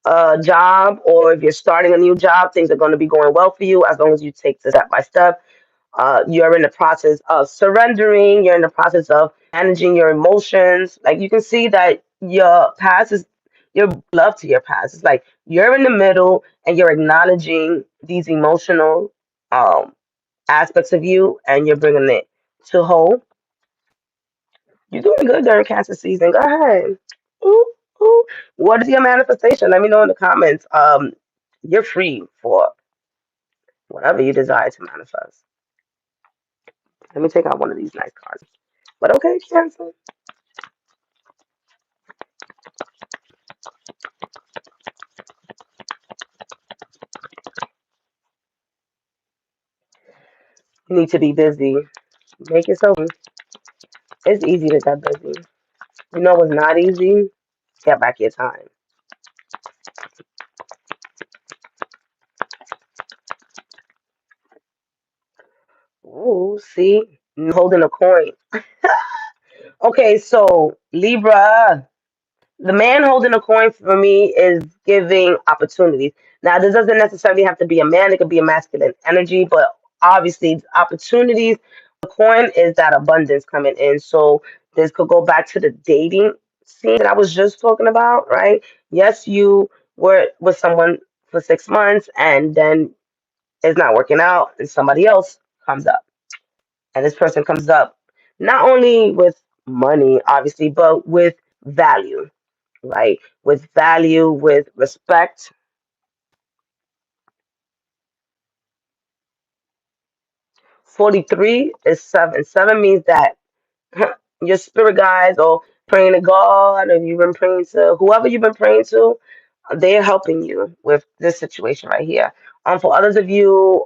a job or if you're starting a new job, things are going to be going well for you as long as you take the step by step. You're in the process of surrendering, you're in the process of managing your emotions. Like, you can see that your past is your love to your past. It's like you're in the middle and you're acknowledging these emotional um, aspects of you, and you're bringing it to whole. You're doing good during Cancer season. Go ahead. Ooh, ooh. What is your manifestation? Let me know in the comments. You're free for whatever you desire to manifest. Let me take out one of these nice cards. But okay, Cancer. You need to be busy. Make yourself. It's easy to get busy. You know what's not easy? Get back your time. Ooh, see? Holding a coin. Okay, so Libra. The man holding a coin for me is giving opportunities. Now, this doesn't necessarily have to be a man, it could be a masculine energy, but obviously, opportunities. The coin is that abundance coming in. So, this could go back to the dating scene that I was just talking about, right? Yes, you were with someone for 6 months and then it's not working out, and somebody else comes up. And this person comes up not only with money, obviously, but with value, right? With value, with respect. 43 is seven. Seven means that your spirit guides, or praying to God, or you've been praying to whoever you've been praying to, they're helping you with this situation right here. For others of you,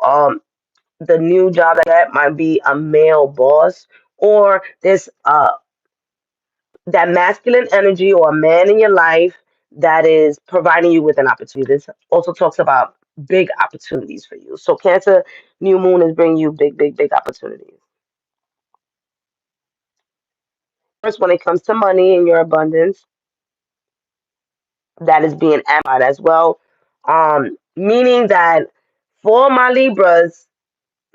the new job that might be a male boss, or this that masculine energy or a man in your life that is providing you with an opportunity. This also talks about big opportunities for you. So Cancer new moon is bringing you big, big, big opportunities. First, when it comes to money and your abundance, that is being amplified as well. Meaning that for my Libras,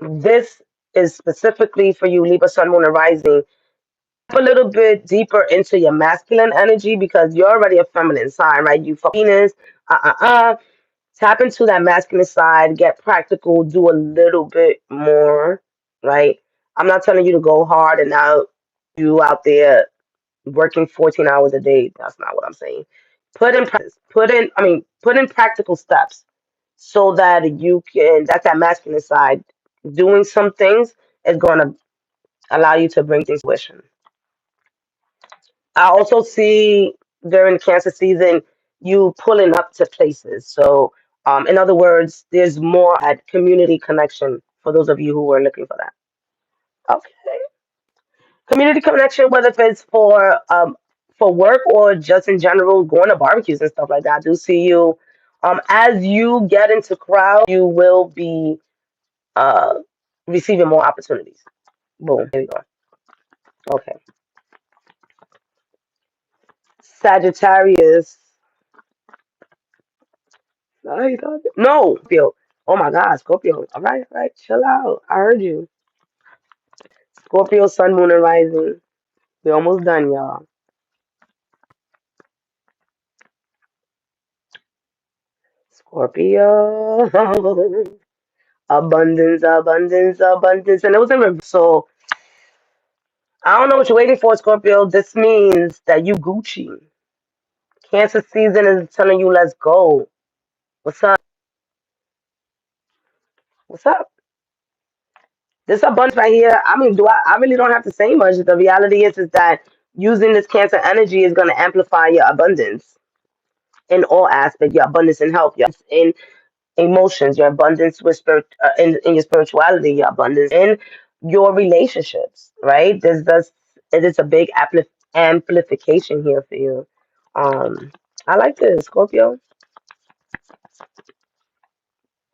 this is specifically for you, Libra, Sun, Moon, and Rising. A little bit deeper into your masculine energy, because you're already a feminine sign, right? You for Venus, tap into that masculine side, get practical, do a little bit more, right? I'm not telling you to go hard and now you out there working 14 hours a day. That's not what I'm saying. Put in practice, put in practical steps so that you can, that's that masculine side. Doing some things is going to allow you to bring things to fruition. I also see during Cancer season, you pulling up to places. So, in other words, there's more at community connection for those of you who are looking for that. Okay, community connection, whether if it's for work or just in general, going to barbecues and stuff like that. I do see you. As you get into crowd, you will be uh receiving more opportunities. Boom. There we go. Okay. Sagittarius. No, Scorpio. Oh my God, Scorpio. All right, chill out. I heard you. Scorpio, Sun, Moon, and Rising. We almost done, y'all. Scorpio. Abundance, abundance, abundance. And it was in reverse. So I don't know what you're waiting for, Scorpio. This means that you Gucci. Cancer season is telling you, let's go. What's up? What's up? This abundance right here. I mean, I really don't have to say much. The reality is that using this Cancer energy is going to amplify your abundance in all aspects. Your abundance in health, your abundance in emotions, your abundance with in your spirituality, your abundance in your relationships. Right? It is a big amplification here for you. I like this, Scorpio.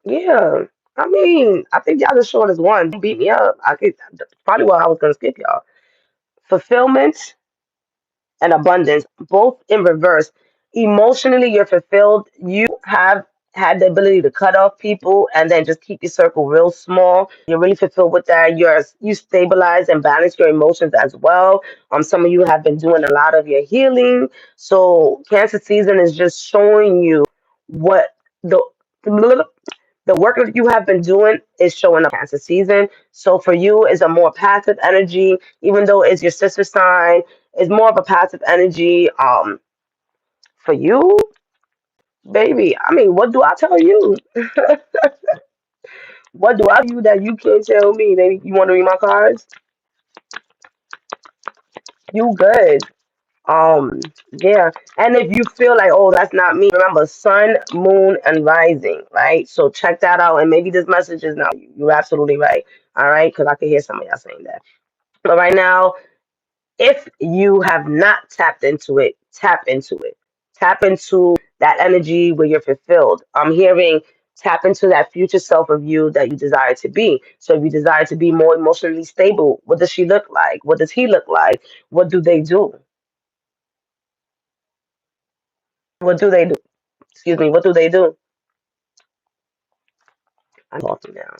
Yeah. I mean, I think y'all as short as one. Don't beat me up. I could probably why I was gonna skip y'all. Fulfillment and abundance, both in reverse. Emotionally, you're fulfilled. You have had the ability to cut off people and then just keep your circle real small. You're really fulfilled with that. You stabilize and balance your emotions as well. Some of you have been doing a lot of your healing. So Cancer season is just showing you what the the work that you have been doing is showing up Cancer season. So for you, is a more passive energy, even though it's your sister sign, it's more of a passive energy. For you, baby. I mean, what do I tell you? What do I tell you that you can't tell me? Baby, you want to read my cards? You good. Um, yeah. And if you feel like, oh, that's not me, remember sun, moon, and rising, right? So check that out. And maybe this message is not you. You're absolutely right. All right, because I can hear some of y'all saying that. But right now, if you have not tapped into it, tap into it. Tap into that energy where you're fulfilled. I'm hearing tap into that future self of you that you desire to be. So if you desire to be more emotionally stable, what does she look like? What does he look like? What do they do? What do they do? Excuse me, what do they do? I'm talking now.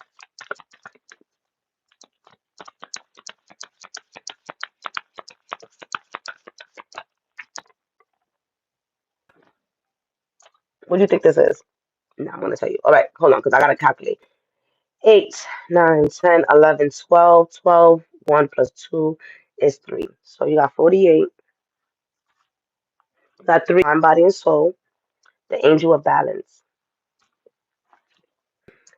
What do you think this is? Now I'm gonna tell you. All right, hold on, because I gotta calculate. 8, 9, 10, 11, 12, 12. 1 plus 2 is 3. So you got 48. You got 3, mind, body, and soul. The angel of balance.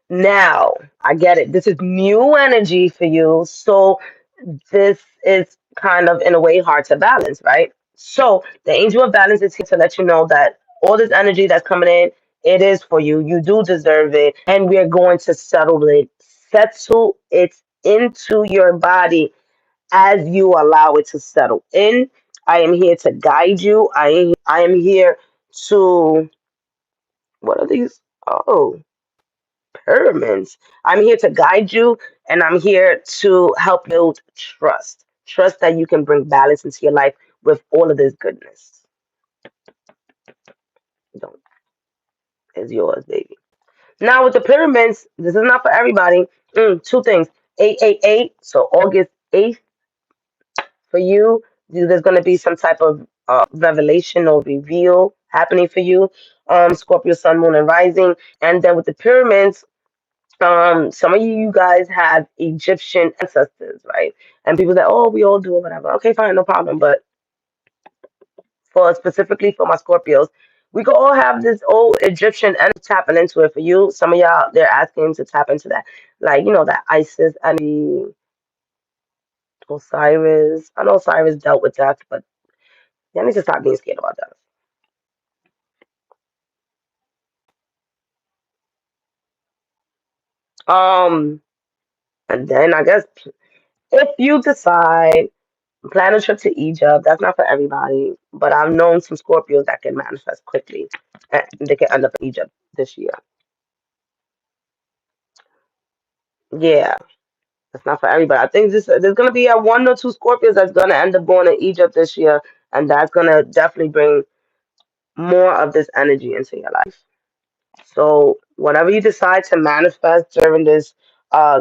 Now, I get it. This is new energy for you. So this is kind of, in a way, hard to balance, right? So the angel of balance is here to let you know that all this energy that's coming in, it is for you. You do deserve it. And we are going to settle it into your body as you allow it to settle in. I am here to guide you. I am here to, what are these? Oh, pyramids. I'm here to guide you and I'm here to help build trust. Trust that you can bring balance into your life with all of this goodness. Don't is yours, baby. Now with the pyramids, this is not for everybody. Two things. 888. So August 8th for you. There's going to be some type of revelation or reveal happening for you. Scorpio, Sun, Moon, and Rising. And then with the pyramids, some of you guys have Egyptian ancestors, right? And people say, oh, we all do or whatever. Okay, fine, no problem. But for specifically for my Scorpios, we could all have this old Egyptian and tapping into it for you. Some of y'all, they're asking to tap into that. Like, that Isis energy, Osiris. I know Osiris dealt with that, but y'all need to stop being scared about that. Um, and then I guess if you decide plan a trip to Egypt, that's not for everybody. But I've known some Scorpios that can manifest quickly, and they can end up in Egypt this year. Yeah, that's not for everybody. I think there's gonna be a one or two Scorpios that's gonna end up going to Egypt this year, and that's gonna definitely bring more of this energy into your life. So whenever you decide to manifest during this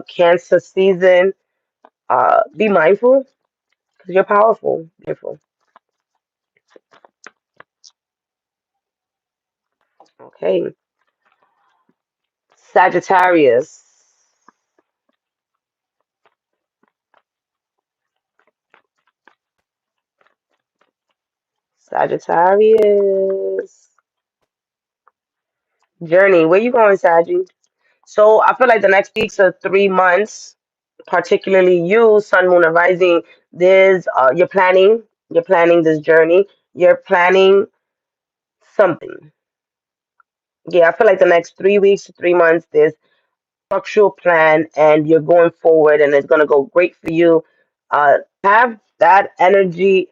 Cancer season, be mindful because you're powerful. Beautiful. Okay. Sagittarius. Sagittarius. Journey. Where you going, Saggy? So I feel like the next weeks or 3 months, particularly you, Sun, Moon, and Rising, there's you're planning this journey. You're planning something. Yeah, I feel like the next 3 weeks to 3 months, there's structural plan and you're going forward and it's going to go great for you. Have that energy.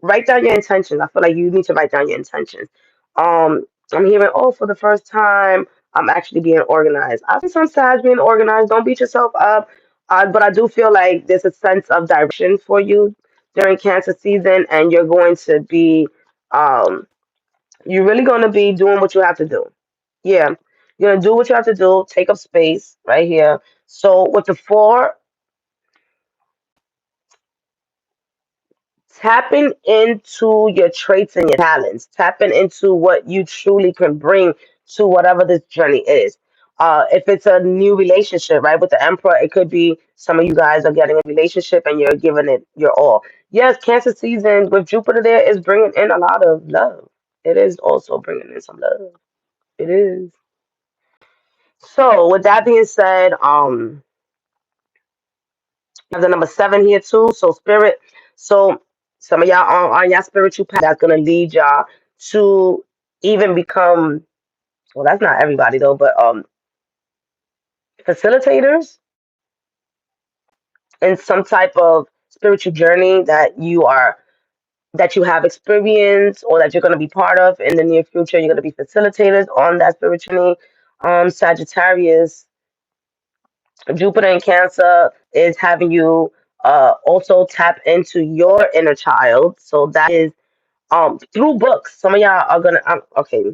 Write down your intentions. I feel like you need to write down your intentions. I'm hearing, oh, for the first time, I'm actually being organized. I think some sides being organized. Don't beat yourself up. But I do feel like there's a sense of direction for you during Cancer season, and you're going to be, you're really going to be doing what you have to do. Yeah, you're gonna do what you have to do. Take up space right here. So with the four, tapping into your traits and your talents, tapping into what you truly can bring to whatever this journey is. If it's a new relationship, right, with the Emperor, it could be some of you guys are getting a relationship and you're giving it your all. Yes, Cancer season with Jupiter there is bringing in a lot of love. It is also bringing in some love. It is. So with that being said, have the number seven here too. So spirit. So some of y'all on y'all spiritual path that's gonna lead y'all to even become, well, that's not everybody though, but facilitators in some type of spiritual journey that you have experience or that you're gonna be part of in the near future. You're gonna be facilitators on that spiritual journey. Sagittarius, Jupiter in Cancer is having you also tap into your inner child. So that is through books. Some of y'all are gonna okay.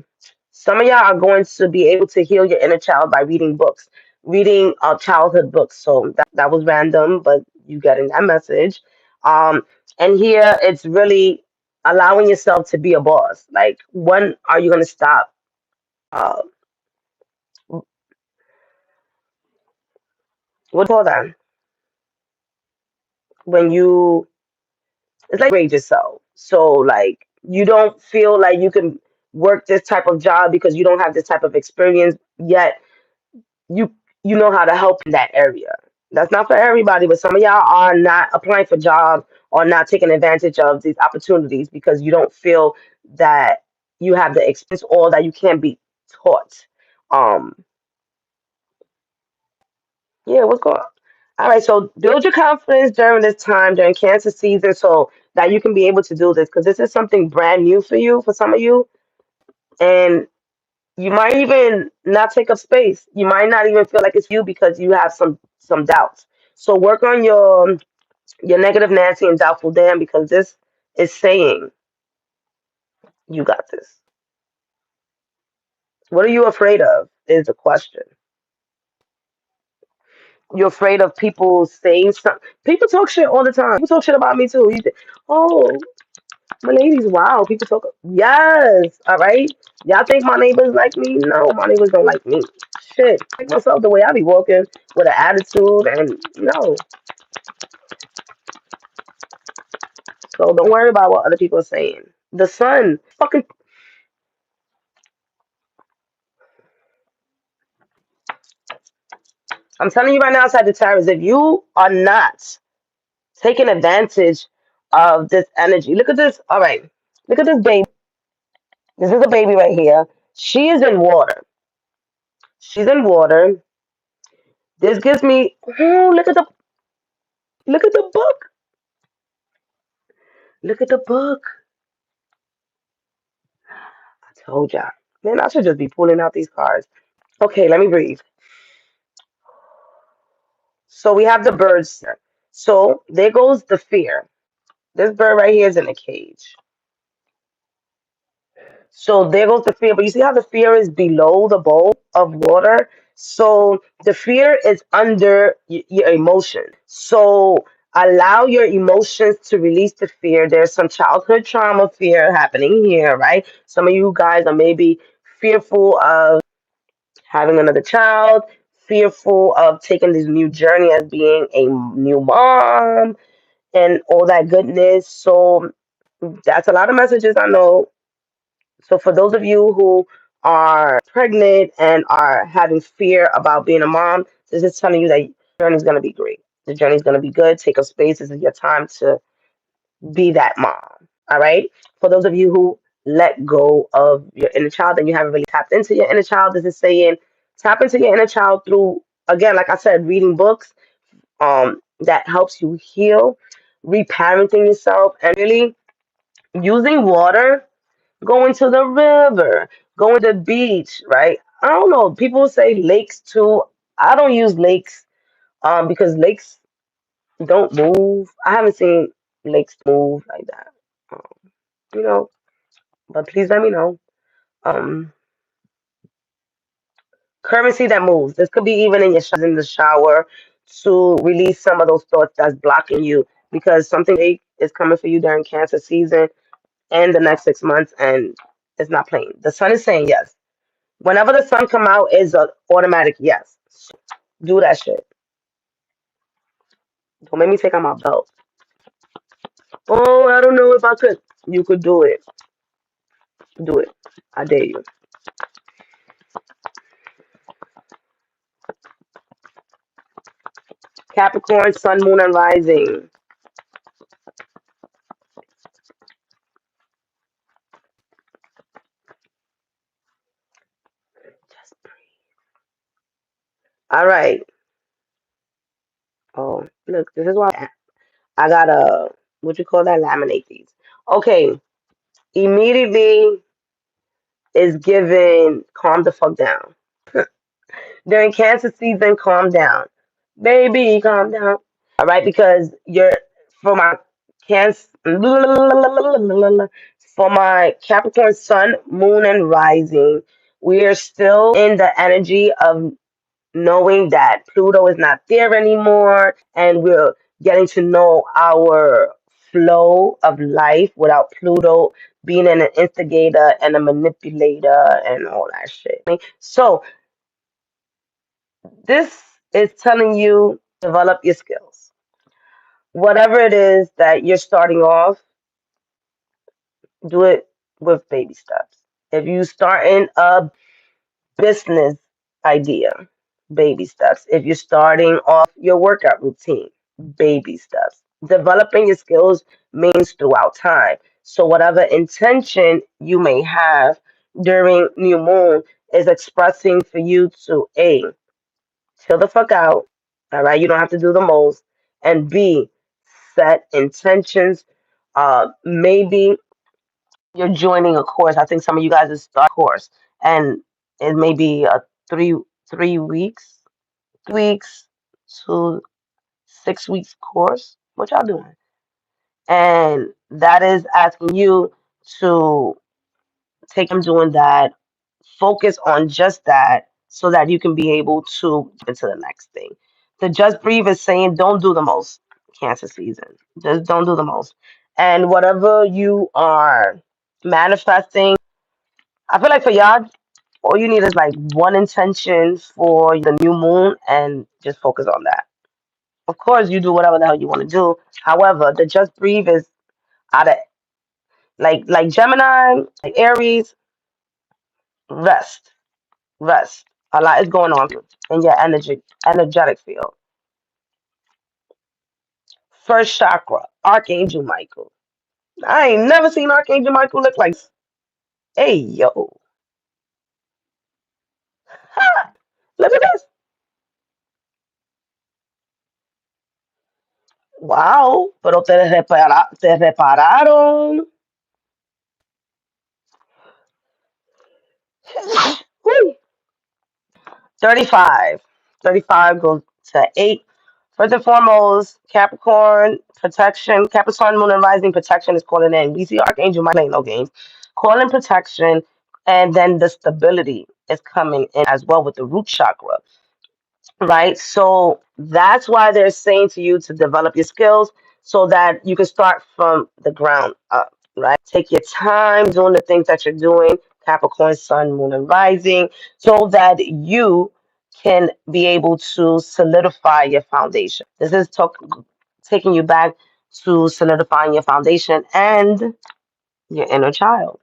Some of y'all are going to be able to heal your inner child by reading books, reading childhood books. So that was random, but you getting that message. Um, and here it's really allowing yourself to be a boss. Like when are you gonna stop? Uh, what do you call that? When you it's like grade yourself. So like you don't feel like you can work this type of job because you don't have this type of experience yet. You you know how to help in that area. That's not for everybody, but some of y'all are not applying for jobs or not taking advantage of these opportunities because you don't feel that you have the experience or that you can be taught. Um, yeah, what's going on? All right, so build your confidence during this time, during Cancer season, so that you can be able to do this because this is something brand new for you, for some of you, and you might even not take up space. You might not even feel like it's you because you have some doubts. So work on your negative Nancy and doubtful Dan because this is saying you got this. What are you afraid of? Is the question. You're afraid of people saying something. People talk shit all the time. People talk shit about me too. Oh, my ladies, wow, people talk. Yes, all right. Y'all think my neighbors like me? No, my neighbors don't like me. Shit, I like myself the way I be walking with an attitude, and no. So don't worry about what other people are saying. The sun, fucking. I'm telling you right now, Sagittarius, if you are not taking advantage of this energy, look at this. All right, look at this baby. This is a baby right here. She is in water. She's in water. This gives me, oh, look at the book. Look at the book. I told y'all. Man, I should just be pulling out these cards. Okay, let me breathe. So we have the birds here. So there goes the fear. This bird right here is in a cage. So there goes the fear. But you see how the fear is below the bowl of water? So the fear is under your emotion. So allow your emotions to release the fear. There's some childhood trauma fear happening here, right? Some of you guys are maybe fearful of having another child, fearful of taking this new journey as being a new mom and all that goodness. So that's a lot of messages I know. So for those of you who are pregnant and are having fear about being a mom, this is telling you that the journey is going to be great. The journey is going to be good. Take up space. This is your time to be that mom. All right. For those of you who let go of your inner child and you haven't really tapped into your inner child, this is saying tap into your inner child through, again, like I said, reading books that helps you heal, reparenting yourself, and really using water. Going to the river, going to the beach, right? I don't know. People say lakes too. I don't use lakes because lakes don't move. I haven't seen lakes move like that. Um, you know, but please let me know. Um, Currency that moves. This could be even in your in the shower to release some of those thoughts that's blocking you because something big is coming for you during Cancer season and the next 6 months, and it's not playing. The sun is saying yes. Whenever the sun come out is a automatic yes. Do that shit. Don't make me take out my belt. Oh, I don't know if I could. You could do it. Do it. I dare you. Capricorn, sun, moon, and rising. All right. Oh, look, this is why I gotta, what you call that? Laminate these. Okay. Immediately is given calm the fuck down. During Cancer season, calm down. Baby, calm down. All right, because you're for my Cancer for my Capricorn sun, moon, and rising, we are still in the energy of knowing that Pluto is not there anymore, and we're getting to know our flow of life without Pluto being an instigator and a manipulator and all that shit. So this is telling you develop your skills. Whatever it is that you're starting off, do it with baby steps. If you starting a business idea, baby steps. If you're starting off your workout routine, baby steps. Developing your skills means throughout time. So whatever intention you may have during new moon is expressing for you to A, chill the fuck out. All right, you don't have to do the most. And B, set intentions. Maybe you're joining a course. I think some of you guys have started a course, and it may be a three 3 weeks, weeks to 6 weeks course. What y'all doing? And that is asking you to take them doing that, focus on just that, so that you can be able to get into the next thing. The just breathe is saying don't do the most Cancer season. Just don't do the most. And whatever you are manifesting, I feel like for y'all, all you need is like one intention for the new moon and just focus on that. Of course, you do whatever the hell you want to do. However, the just breathe is out of like Gemini, like Aries, rest, rest. A lot is going on in your energetic field. First chakra, Archangel Michael. I ain't never seen Archangel Michael look like this. Hey yo, ha! Look at this. Wow, pero te repararon. Woo. 35. 35 goes to 8. First and foremost, Capricorn protection. Capricorn moon and rising protection is calling in. We see Archangel Michael playing no games. Calling protection, and then the stability is coming in as well with the root chakra, right? So that's why they're saying to you to develop your skills so that you can start from the ground up, right? Take your time doing the things that you're doing, Capricorn, Sun, Moon, and Rising, so that you can be able to solidify your foundation. This is taking you back to solidifying your foundation and your inner child.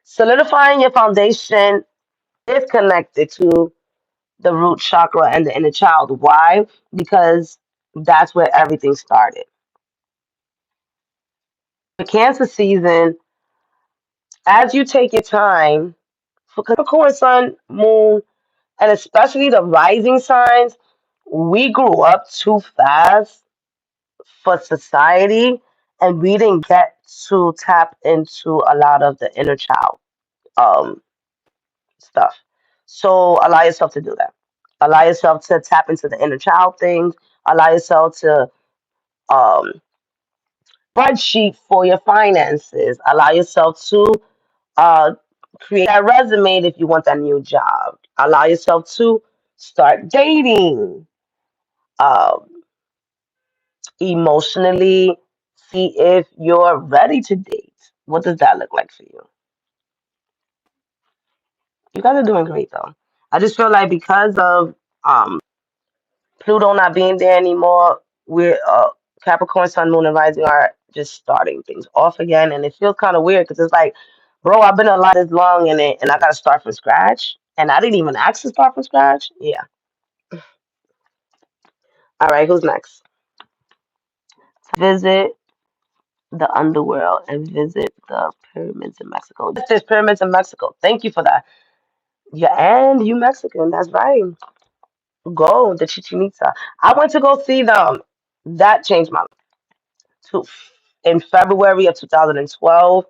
Solidifying your foundation is connected to the root chakra and the inner child. Why? Because that's where everything started. The Cancer season, as you take your time, for Capricorn, Sun, Moon, and especially the rising signs, we grew up too fast for society and we didn't get to tap into a lot of the inner child um, stuff. So allow yourself to do that. Allow yourself to tap into the inner child things. Allow yourself to um, spreadsheet for your finances. Allow yourself to uh, create that resume if you want that new job. Allow yourself to start dating um, emotionally. See if you're ready to date. What does that look like for you? You guys are doing great though. I just feel like because of Pluto not being there anymore, we're Capricorn, Sun, Moon, and Rising are just starting things off again, and it feels kind of weird because it's like, bro, I've been alive this long, and I got to start from scratch, and I didn't even ask to start from scratch. Yeah. All right, who's next? Visit the underworld and visit the pyramids in Mexico. Yes, there's pyramids in Mexico. Thank you for that. Yeah, and you Mexican. That's right. Go the Chichen Itza. I went to go see them. That changed my life. To in February of 2012.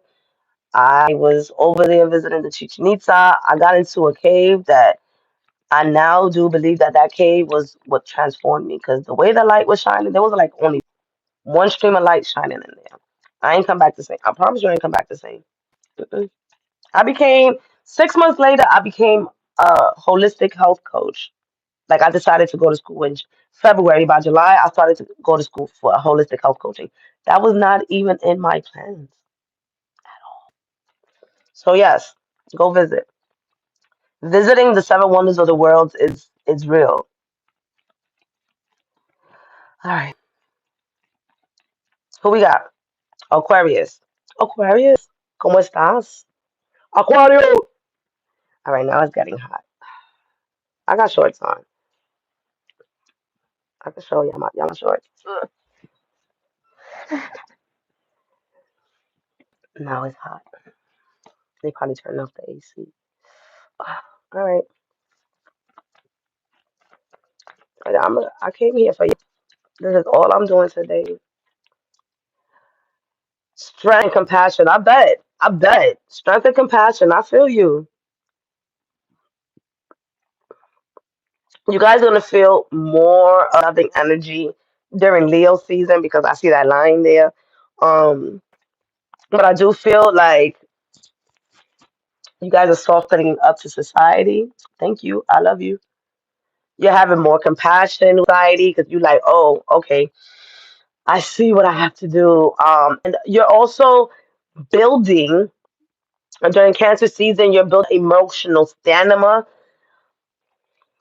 I was over there visiting the Chichen Itza. I got into a cave that I now do believe that that cave was what transformed me because the way the light was shining, there was like only one stream of light shining in there. I ain't come back the same. I promise you, I ain't come back the same. Mm-mm. I became 6 months later. I became a holistic health coach. Like I decided to go to school in February. By July, I started to go to school for a holistic health coaching. That was not even in my plans. So yes, go visit. Visiting the seven wonders of the world is real. All right, who we got? Aquarius. Aquarius, ¿cómo estás? Aquario. All right, now it's getting hot. I got shorts on. I can show y'all my shorts. Ugh. Now it's hot. They probably turned off the AC. All right, I came here for you. This is all I'm doing today. Strength and compassion. I bet. I bet. Strength and compassion. I feel you. You guys are gonna feel more of loving energy during Leo season because I see that line there. Um, but I do feel like you guys are softening up to society. Thank you. I love you. You're having more compassion, society, because you're like, oh, okay, I see what I have to do. And you're also building during Cancer season. You're building emotional stamina.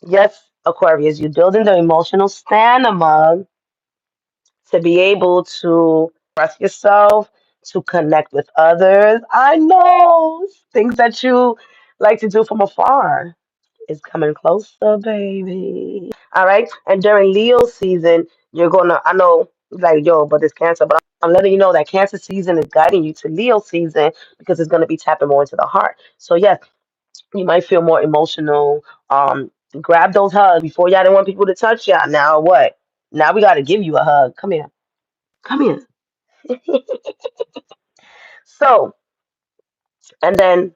Yes, Aquarius, you're building the emotional stamina to be able to express yourself, to connect with others. I know things that you like to do from afar is coming closer, baby. All right. And during Leo season, you're gonna, I know, like, yo, but it's Cancer, but I'm letting you know that Cancer season is guiding you to Leo season because it's gonna be tapping more into the heart. So yes, you might feel more emotional. Grab those hugs before y'all didn't want people to touch y'all. Now what? Now we got to give you a hug. Come here. Come here. So, and then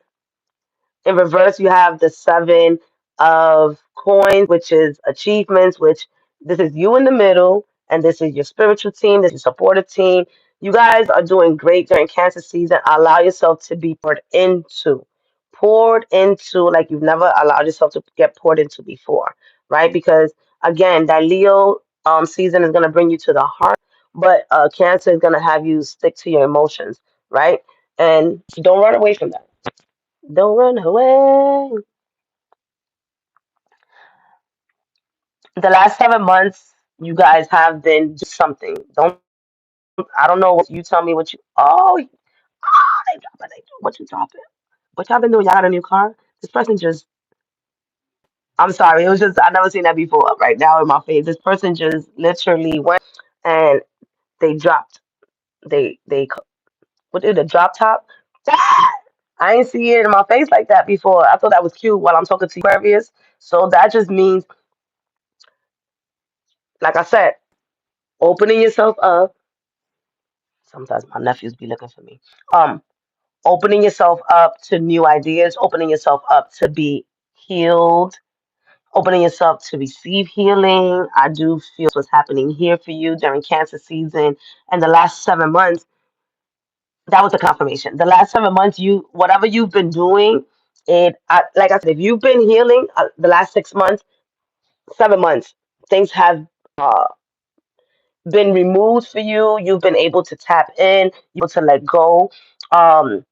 in reverse, you have the seven of coins, which is achievements, which this is you in the middle, and this is your spiritual team, this is your supportive team. You guys are doing great during Cancer season. Allow yourself to be poured into like you've never allowed yourself to get poured into before, right? Because again, that Leo season is going to bring you to the heart, but Cancer is going to have you stick to your emotions, right? And don't run away from that. Don't run away. The last 7 months, you guys have been do something. Don't I don't know what you tell me what you they dropping they do what you dropping. What y'all been doing? Y'all got a new car? This person just I'm sorry, it was just I never seen that before. Right now in my face. This person just literally went and they dropped. They what did the drop top? Ah! I ain't see it in my face like that before. I thought that was cute while I'm talking to you, Aquarius. So that just means, like I said, opening yourself up. Sometimes my nephews be looking for me. Um, Opening yourself up to new ideas, opening yourself up to be healed, opening yourself to receive healing. I do feel what's happening here for you during Cancer season. And the last 7 months, that was a confirmation. The last 7 months, you whatever you've been doing, like I said, if you've been healing the last 6 months, 7 months, things have uh, been removed for you. You've been able to tap in, you're able to let go. Um,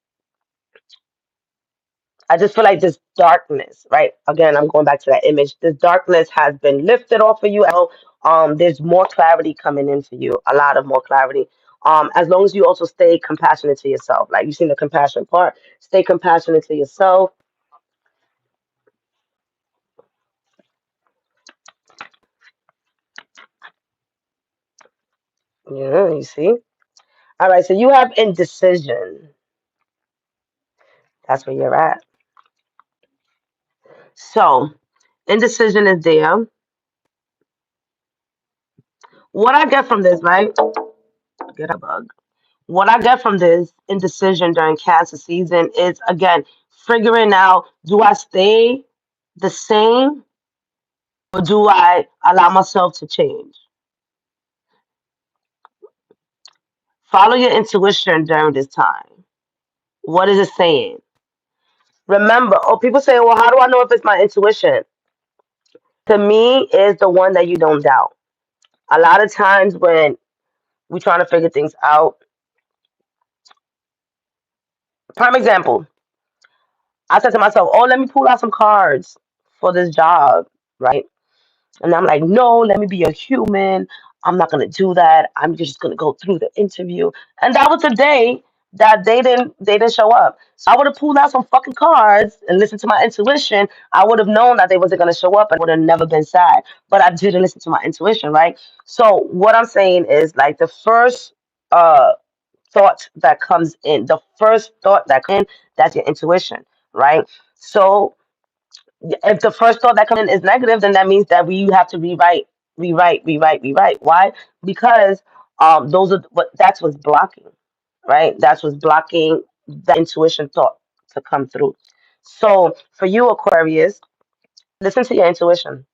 I just feel like this darkness, right? Again, I'm going back to that image. This darkness has been lifted off of you. There's more clarity coming in for you, a lot of more clarity. As long as you also stay compassionate to yourself, like you've seen the compassion part, stay compassionate to yourself. Yeah, you see. All right, so you have indecision. That's where you're at. So indecision is there. What I get from this, right? Get a bug. What I get from this indecision during Cancer season is again figuring out, do I stay the same or do I allow myself to change? Follow your intuition during this time. What is it saying? Remember, people say, well, how do I know if it's my intuition? To me, is the one that you don't doubt. A lot of times when we're trying to figure things out, prime example, I said to myself, oh, let me pull out some cards for this job, right? And I'm like, no, let me be a human. I'm not gonna do that. I'm just gonna go through the interview. And that was the day that they didn't show up. So I would have pulled out some fucking cards and listened to my intuition. I would have known that they wasn't gonna show up and would have never been sad. But I didn't listen to my intuition, right? So what I'm saying is like the first uh thought that comes in, the first thought that comes in, that's your intuition, right? So if the first thought that comes in is negative, then that means that we have to rewrite. Why? Because those are what that's what's blocking, right? That's what's blocking that intuition thought to come through. So for you, Aquarius, listen to your intuition.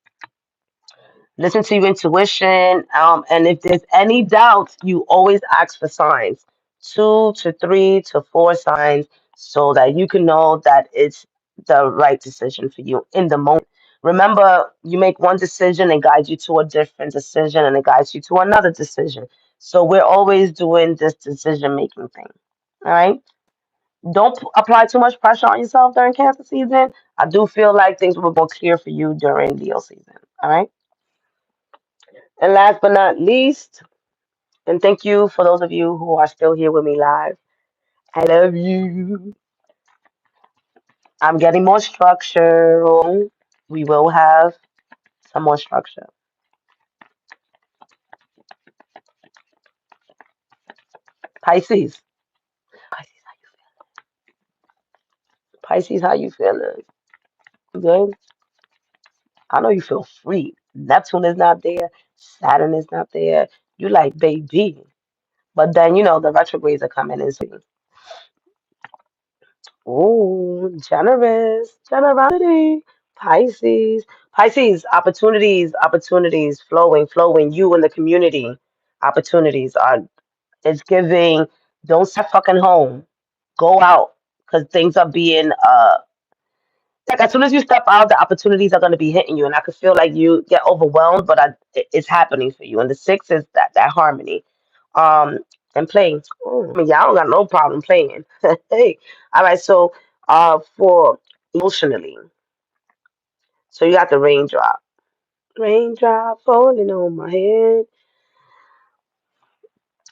Listen to your intuition. And if there's any doubts, you always ask for signs, 2 to 3 to 4 signs, so that you can know that it's the right decision for you in the moment. Remember, you make one decision and guides you to a different decision, and it guides you to another decision. So we're always doing this decision making thing. All right. Don't apply too much pressure on yourself during Cancer season. I do feel like things will go clear for you during Leo season. All right. And last but not least, and thank you for those of you who are still here with me live. I love you. I'm getting more structure. We will have some more structure. Pisces. Pisces, Pisces, how you feeling? You good? I know you feel free. Neptune is not there. Saturn is not there. You like, baby. But then, the retrogrades are coming in. So, oh, generous, generosity, Pisces. Pisces, opportunities flowing. You in the community, opportunities are, it's giving, don't stay fucking home. Go out because things are being, like as soon as you step out, the opportunities are going to be hitting you, and I could feel like you get overwhelmed, but it's happening for you. And the six is that harmony, um, and playing. Oh, I mean, y'all don't got no problem playing. Hey, all right. So, for emotionally, so you got the raindrop falling on my head.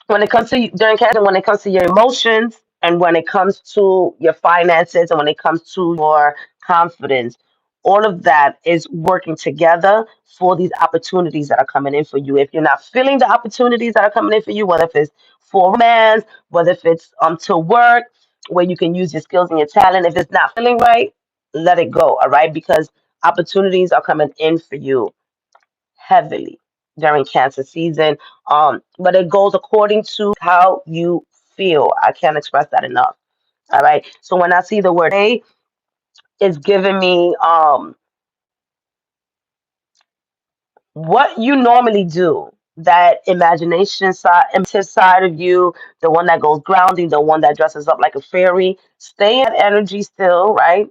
When it comes to during cancer, when it comes to your emotions and when it comes to your finances and when it comes to your confidence, all of that is working together for these opportunities that are coming in for you. If you're not feeling the opportunities that are coming in for you, whether if it's for romance, whether if it's to work where you can use your skills and your talent, if it's not feeling right, let it go. All right, because opportunities are coming in for you heavily during cancer season. But it goes according to how you feel. I can't express that enough. All right. So when I see the word A, it's giving me what you normally do, that imagination side, imaginative side of you, the one that goes grounding, the one that dresses up like a fairy. Stay in that energy still, right?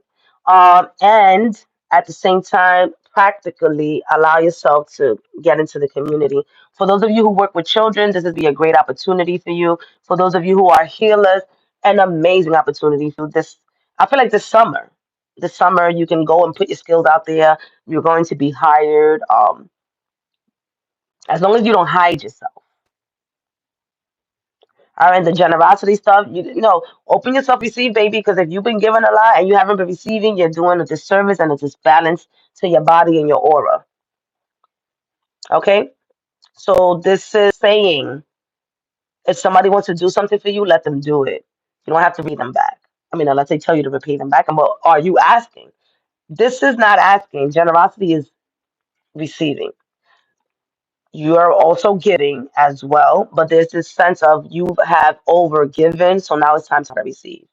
And at the same time, practically allow yourself to get into the community. For those of you who work with children, this would be a great opportunity for you. For those of you who are healers, an amazing opportunity for this. I feel like this summer you can go and put your skills out there. You're going to be hired. As long as you don't hide yourself. All right, the generosity stuff, open yourself, receive, baby, because if you've been given a lot and you haven't been receiving, you're doing a disservice and a disbalance to your body and your aura. Okay? So this is saying if somebody wants to do something for you, let them do it. You don't have to pay them back. I mean, unless they tell you to repay them back. But are you asking? This is not asking. Generosity is receiving. You are also giving as well, but there's this sense of you have over given, so now it's time to receive.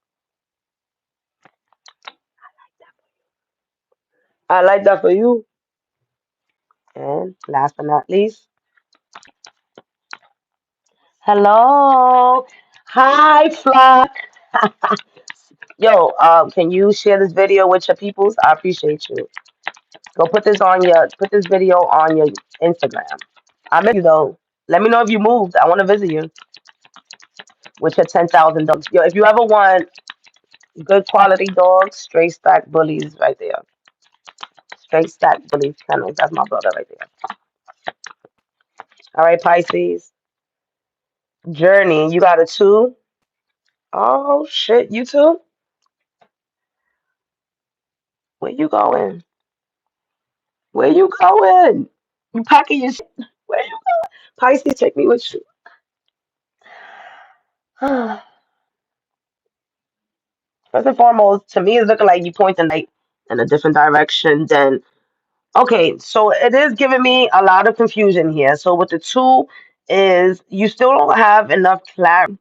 I like that for you. And last but not least, hello. Hi, Flock. Yo, can you share this video with your peoples? I appreciate you. Go put this video on your Instagram. I miss you though. Let me know if you moved. I want to visit you with your 10,000 dogs. Yo, if you ever want good quality dogs, straight stack bullies right there. Straight stack bullies kennels. That's my brother right there. All right, Pisces. Journey, you got a two? Oh shit, you too? Where you going? Where you going? You packing your shit? Where you going? Pisces, take me with you. First and foremost, to me, it's looking like you pointing like in a different direction than. Okay, so it is giving me a lot of confusion here. So with the two is you still don't have enough clarity,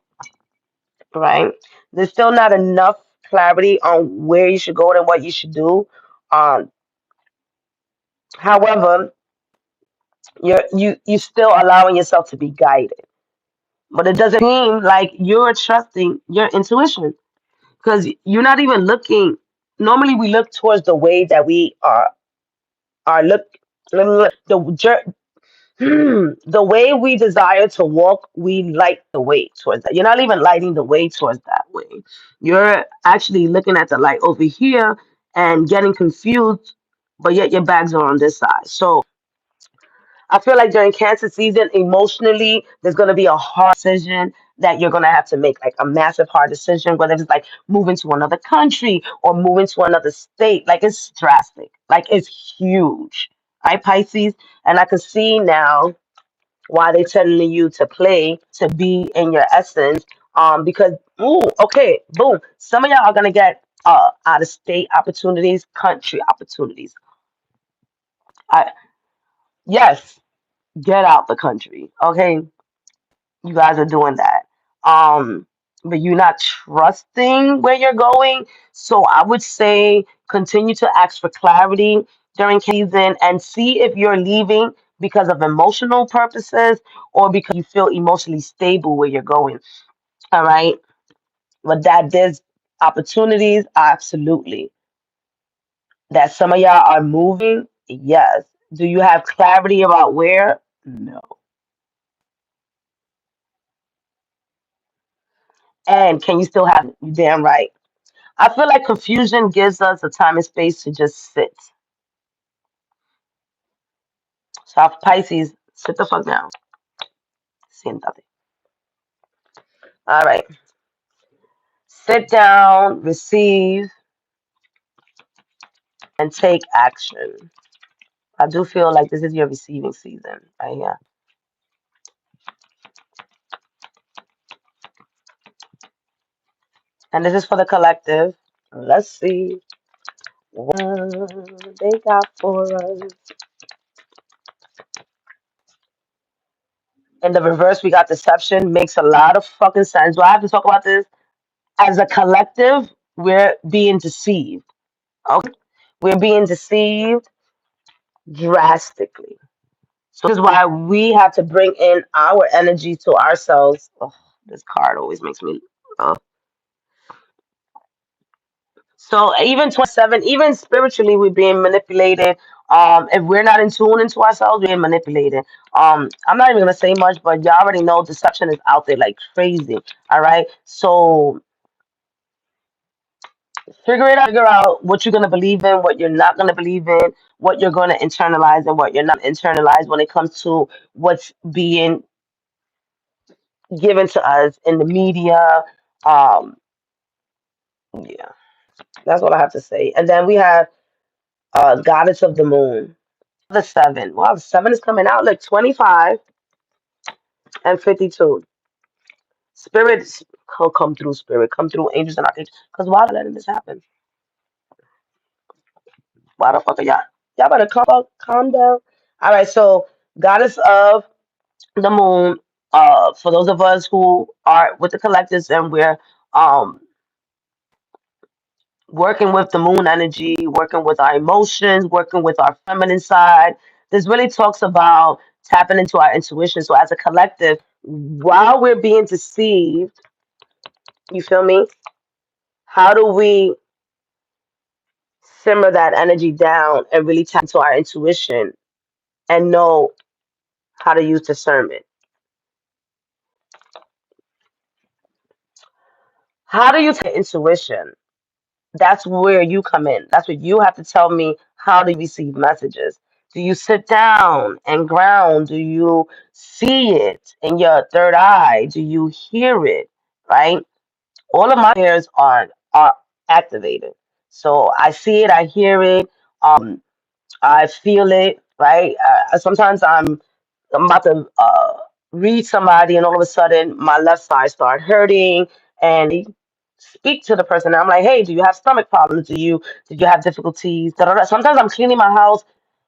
right? There's still not enough clarity on where you should go and what you should do. Um, However, you still allowing yourself to be guided, but it doesn't mean like you're trusting your intuition because you're not even looking. Normally, we look towards the way that we are look the way we desire to walk. We light the way towards that. You're not even lighting the way towards that way. You're actually looking at the light over here and getting confused, but yet your bags are on this side. So I feel like during cancer season, emotionally, there's going to be a hard decision that you're going to have to make, like a massive hard decision, whether it's like moving to another country or moving to another state. Like it's drastic, like it's huge. Right, Pisces? And I can see now why they're telling you to play, to be in your essence. Because, ooh, okay, boom. Some of y'all are going to get out of state opportunities, country opportunities. I, yes, get out the country. Okay, You guys are doing that. Um, but you're not trusting where you're going. So I would say continue to ask for clarity during season and see if you're leaving because of emotional purposes or because you feel emotionally stable where you're going. All right. But that there's opportunities, absolutely. That some of y'all are moving, yes. Do you have clarity about where? No. And can you still have it? You damn right. I feel like confusion gives us a time and space to just sit. South Pisces, sit the fuck down. Siéntate. All right. Sit down, receive, and take action. I do feel like this is your receiving season right here. And this is for the collective. Let's see what they got for us. In the reverse, we got deception. Makes a lot of fucking sense. Do I have to talk about this? As a collective, we're being deceived. Okay? We're being deceived drastically. So this is why we have to bring in our energy to ourselves. Oh, this card always makes me. Oh. So even 27, even spiritually, we're being manipulated. If we're not in tune into ourselves, we're being manipulated. I'm not even gonna say much, but y'all already know deception is out there like crazy. All right, so figure it out. Figure out what you're gonna believe in, what you're not gonna believe in, what you're gonna internalize, and what you're not internalize when it comes to what's being given to us in the media. Um, yeah, that's what I have to say. And then we have Goddess of the Moon. The seven. Wow, the seven is coming out. Look, 25 and 52. Spirit, come through, spirit, come through, angels and archangels. Because why letting this happen? Why the fuck are y'all? Y'all better calm down. All right, so Goddess of the Moon. For those of us who are with the collectives and we're um working with the moon energy, working with our emotions, working with our feminine side. This really talks about tapping into our intuition. So, as a collective, while we're being deceived, you feel me? How do we simmer that energy down and really tap into our intuition and know how to use discernment? How do you take intuition? That's where you come in. That's what you have to tell me. How do you receive messages? Do you sit down and ground? Do you see it in your third eye? Do you hear it? Right? All of my ears are activated. So I see it, I hear it, I feel it. Right? Sometimes I'm about to read somebody, and all of a sudden my left side start hurting, and speak to the person. I'm like, hey, do you have stomach problems? Did you have difficulties? Da, da, da. Sometimes I'm cleaning my house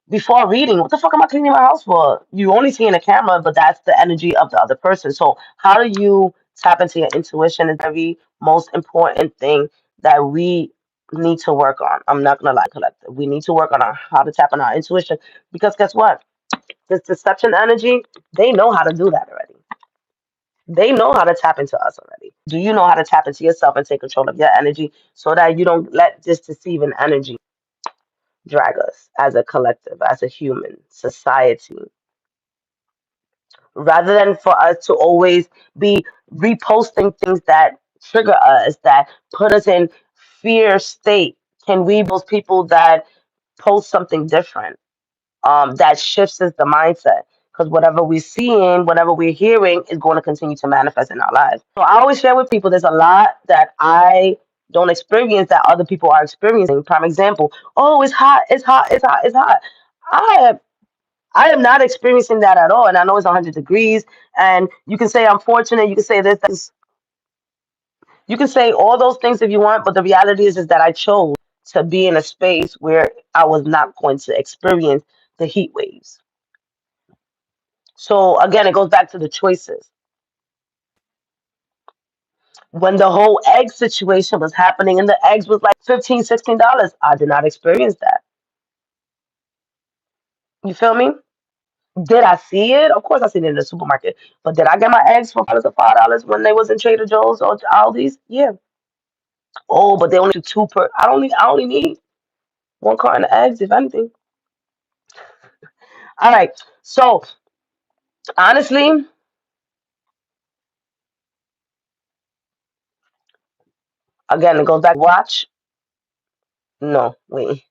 before reading. What the fuck am I cleaning my house for? You only see in a camera, but that's the energy of the other person. So how do you tap into your intuition is the very most important thing that we need to work on. I'm not gonna lie, collective. We need to work on how to tap on our intuition because guess what? This deception energy, they know how to do that already. They know how to tap into us already. Do you know how to tap into yourself and take control of your energy so that you don't let this deceiving energy drag us as a collective, as a human society? Rather than for us to always be reposting things that trigger us, that put us in fear state, can we be those people that post something different? That shifts us the mindset because whatever we're seeing, whatever we're hearing is going to continue to manifest in our lives. So I always share with people there's a lot that I don't experience that other people are experiencing. Prime example, oh, it's hot, it's hot, it's hot, it's hot. I am I am not experiencing that at all. And I know it's 100 degrees. And you can say I'm fortunate, you can say this, you can say all those things if you want, but the reality is that I chose to be in a space where I was not going to experience the heat waves. So again, it goes back to the choices. When the whole egg situation was happening and the eggs was like $15, $16, I did not experience that. You feel me? Did I see it? Of course I seen it in the supermarket. But did I get my eggs for $5 when they was in Trader Joe's or Aldi's? Yeah. Oh, but they only do two per. I only need one carton of eggs, if anything. All right. So honestly, again, it goes back. Watch. No, wait.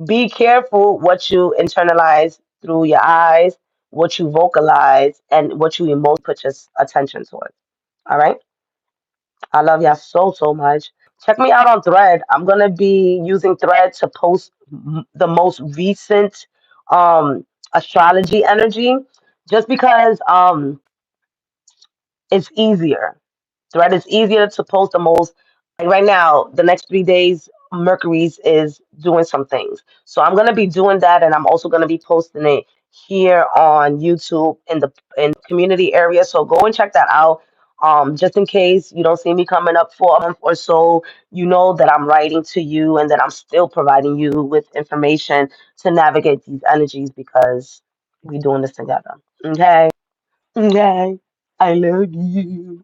Be careful what you internalize through your eyes, what you vocalize, and what you emotionally put your attention towards. All right. I love y'all so, so much. Check me out on Thread. I'm going to be using Thread to post the most recent astrology energy just because it's easier. Thread is easier to post the most. Like right now, the next 3 days, Mercury's is doing some things. So I'm gonna be doing that, and I'm also gonna be posting it here on YouTube in the community area. So go and check that out. Just in case you don't see me coming up for a month or so, you know that I'm writing to you and that I'm still providing you with information to navigate these energies because we're doing this together. Okay. Okay. I love you.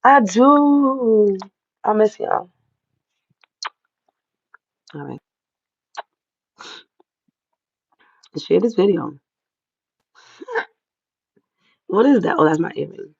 I do. I miss y'all. All right. Share this video. What is that? Oh, that's my earring.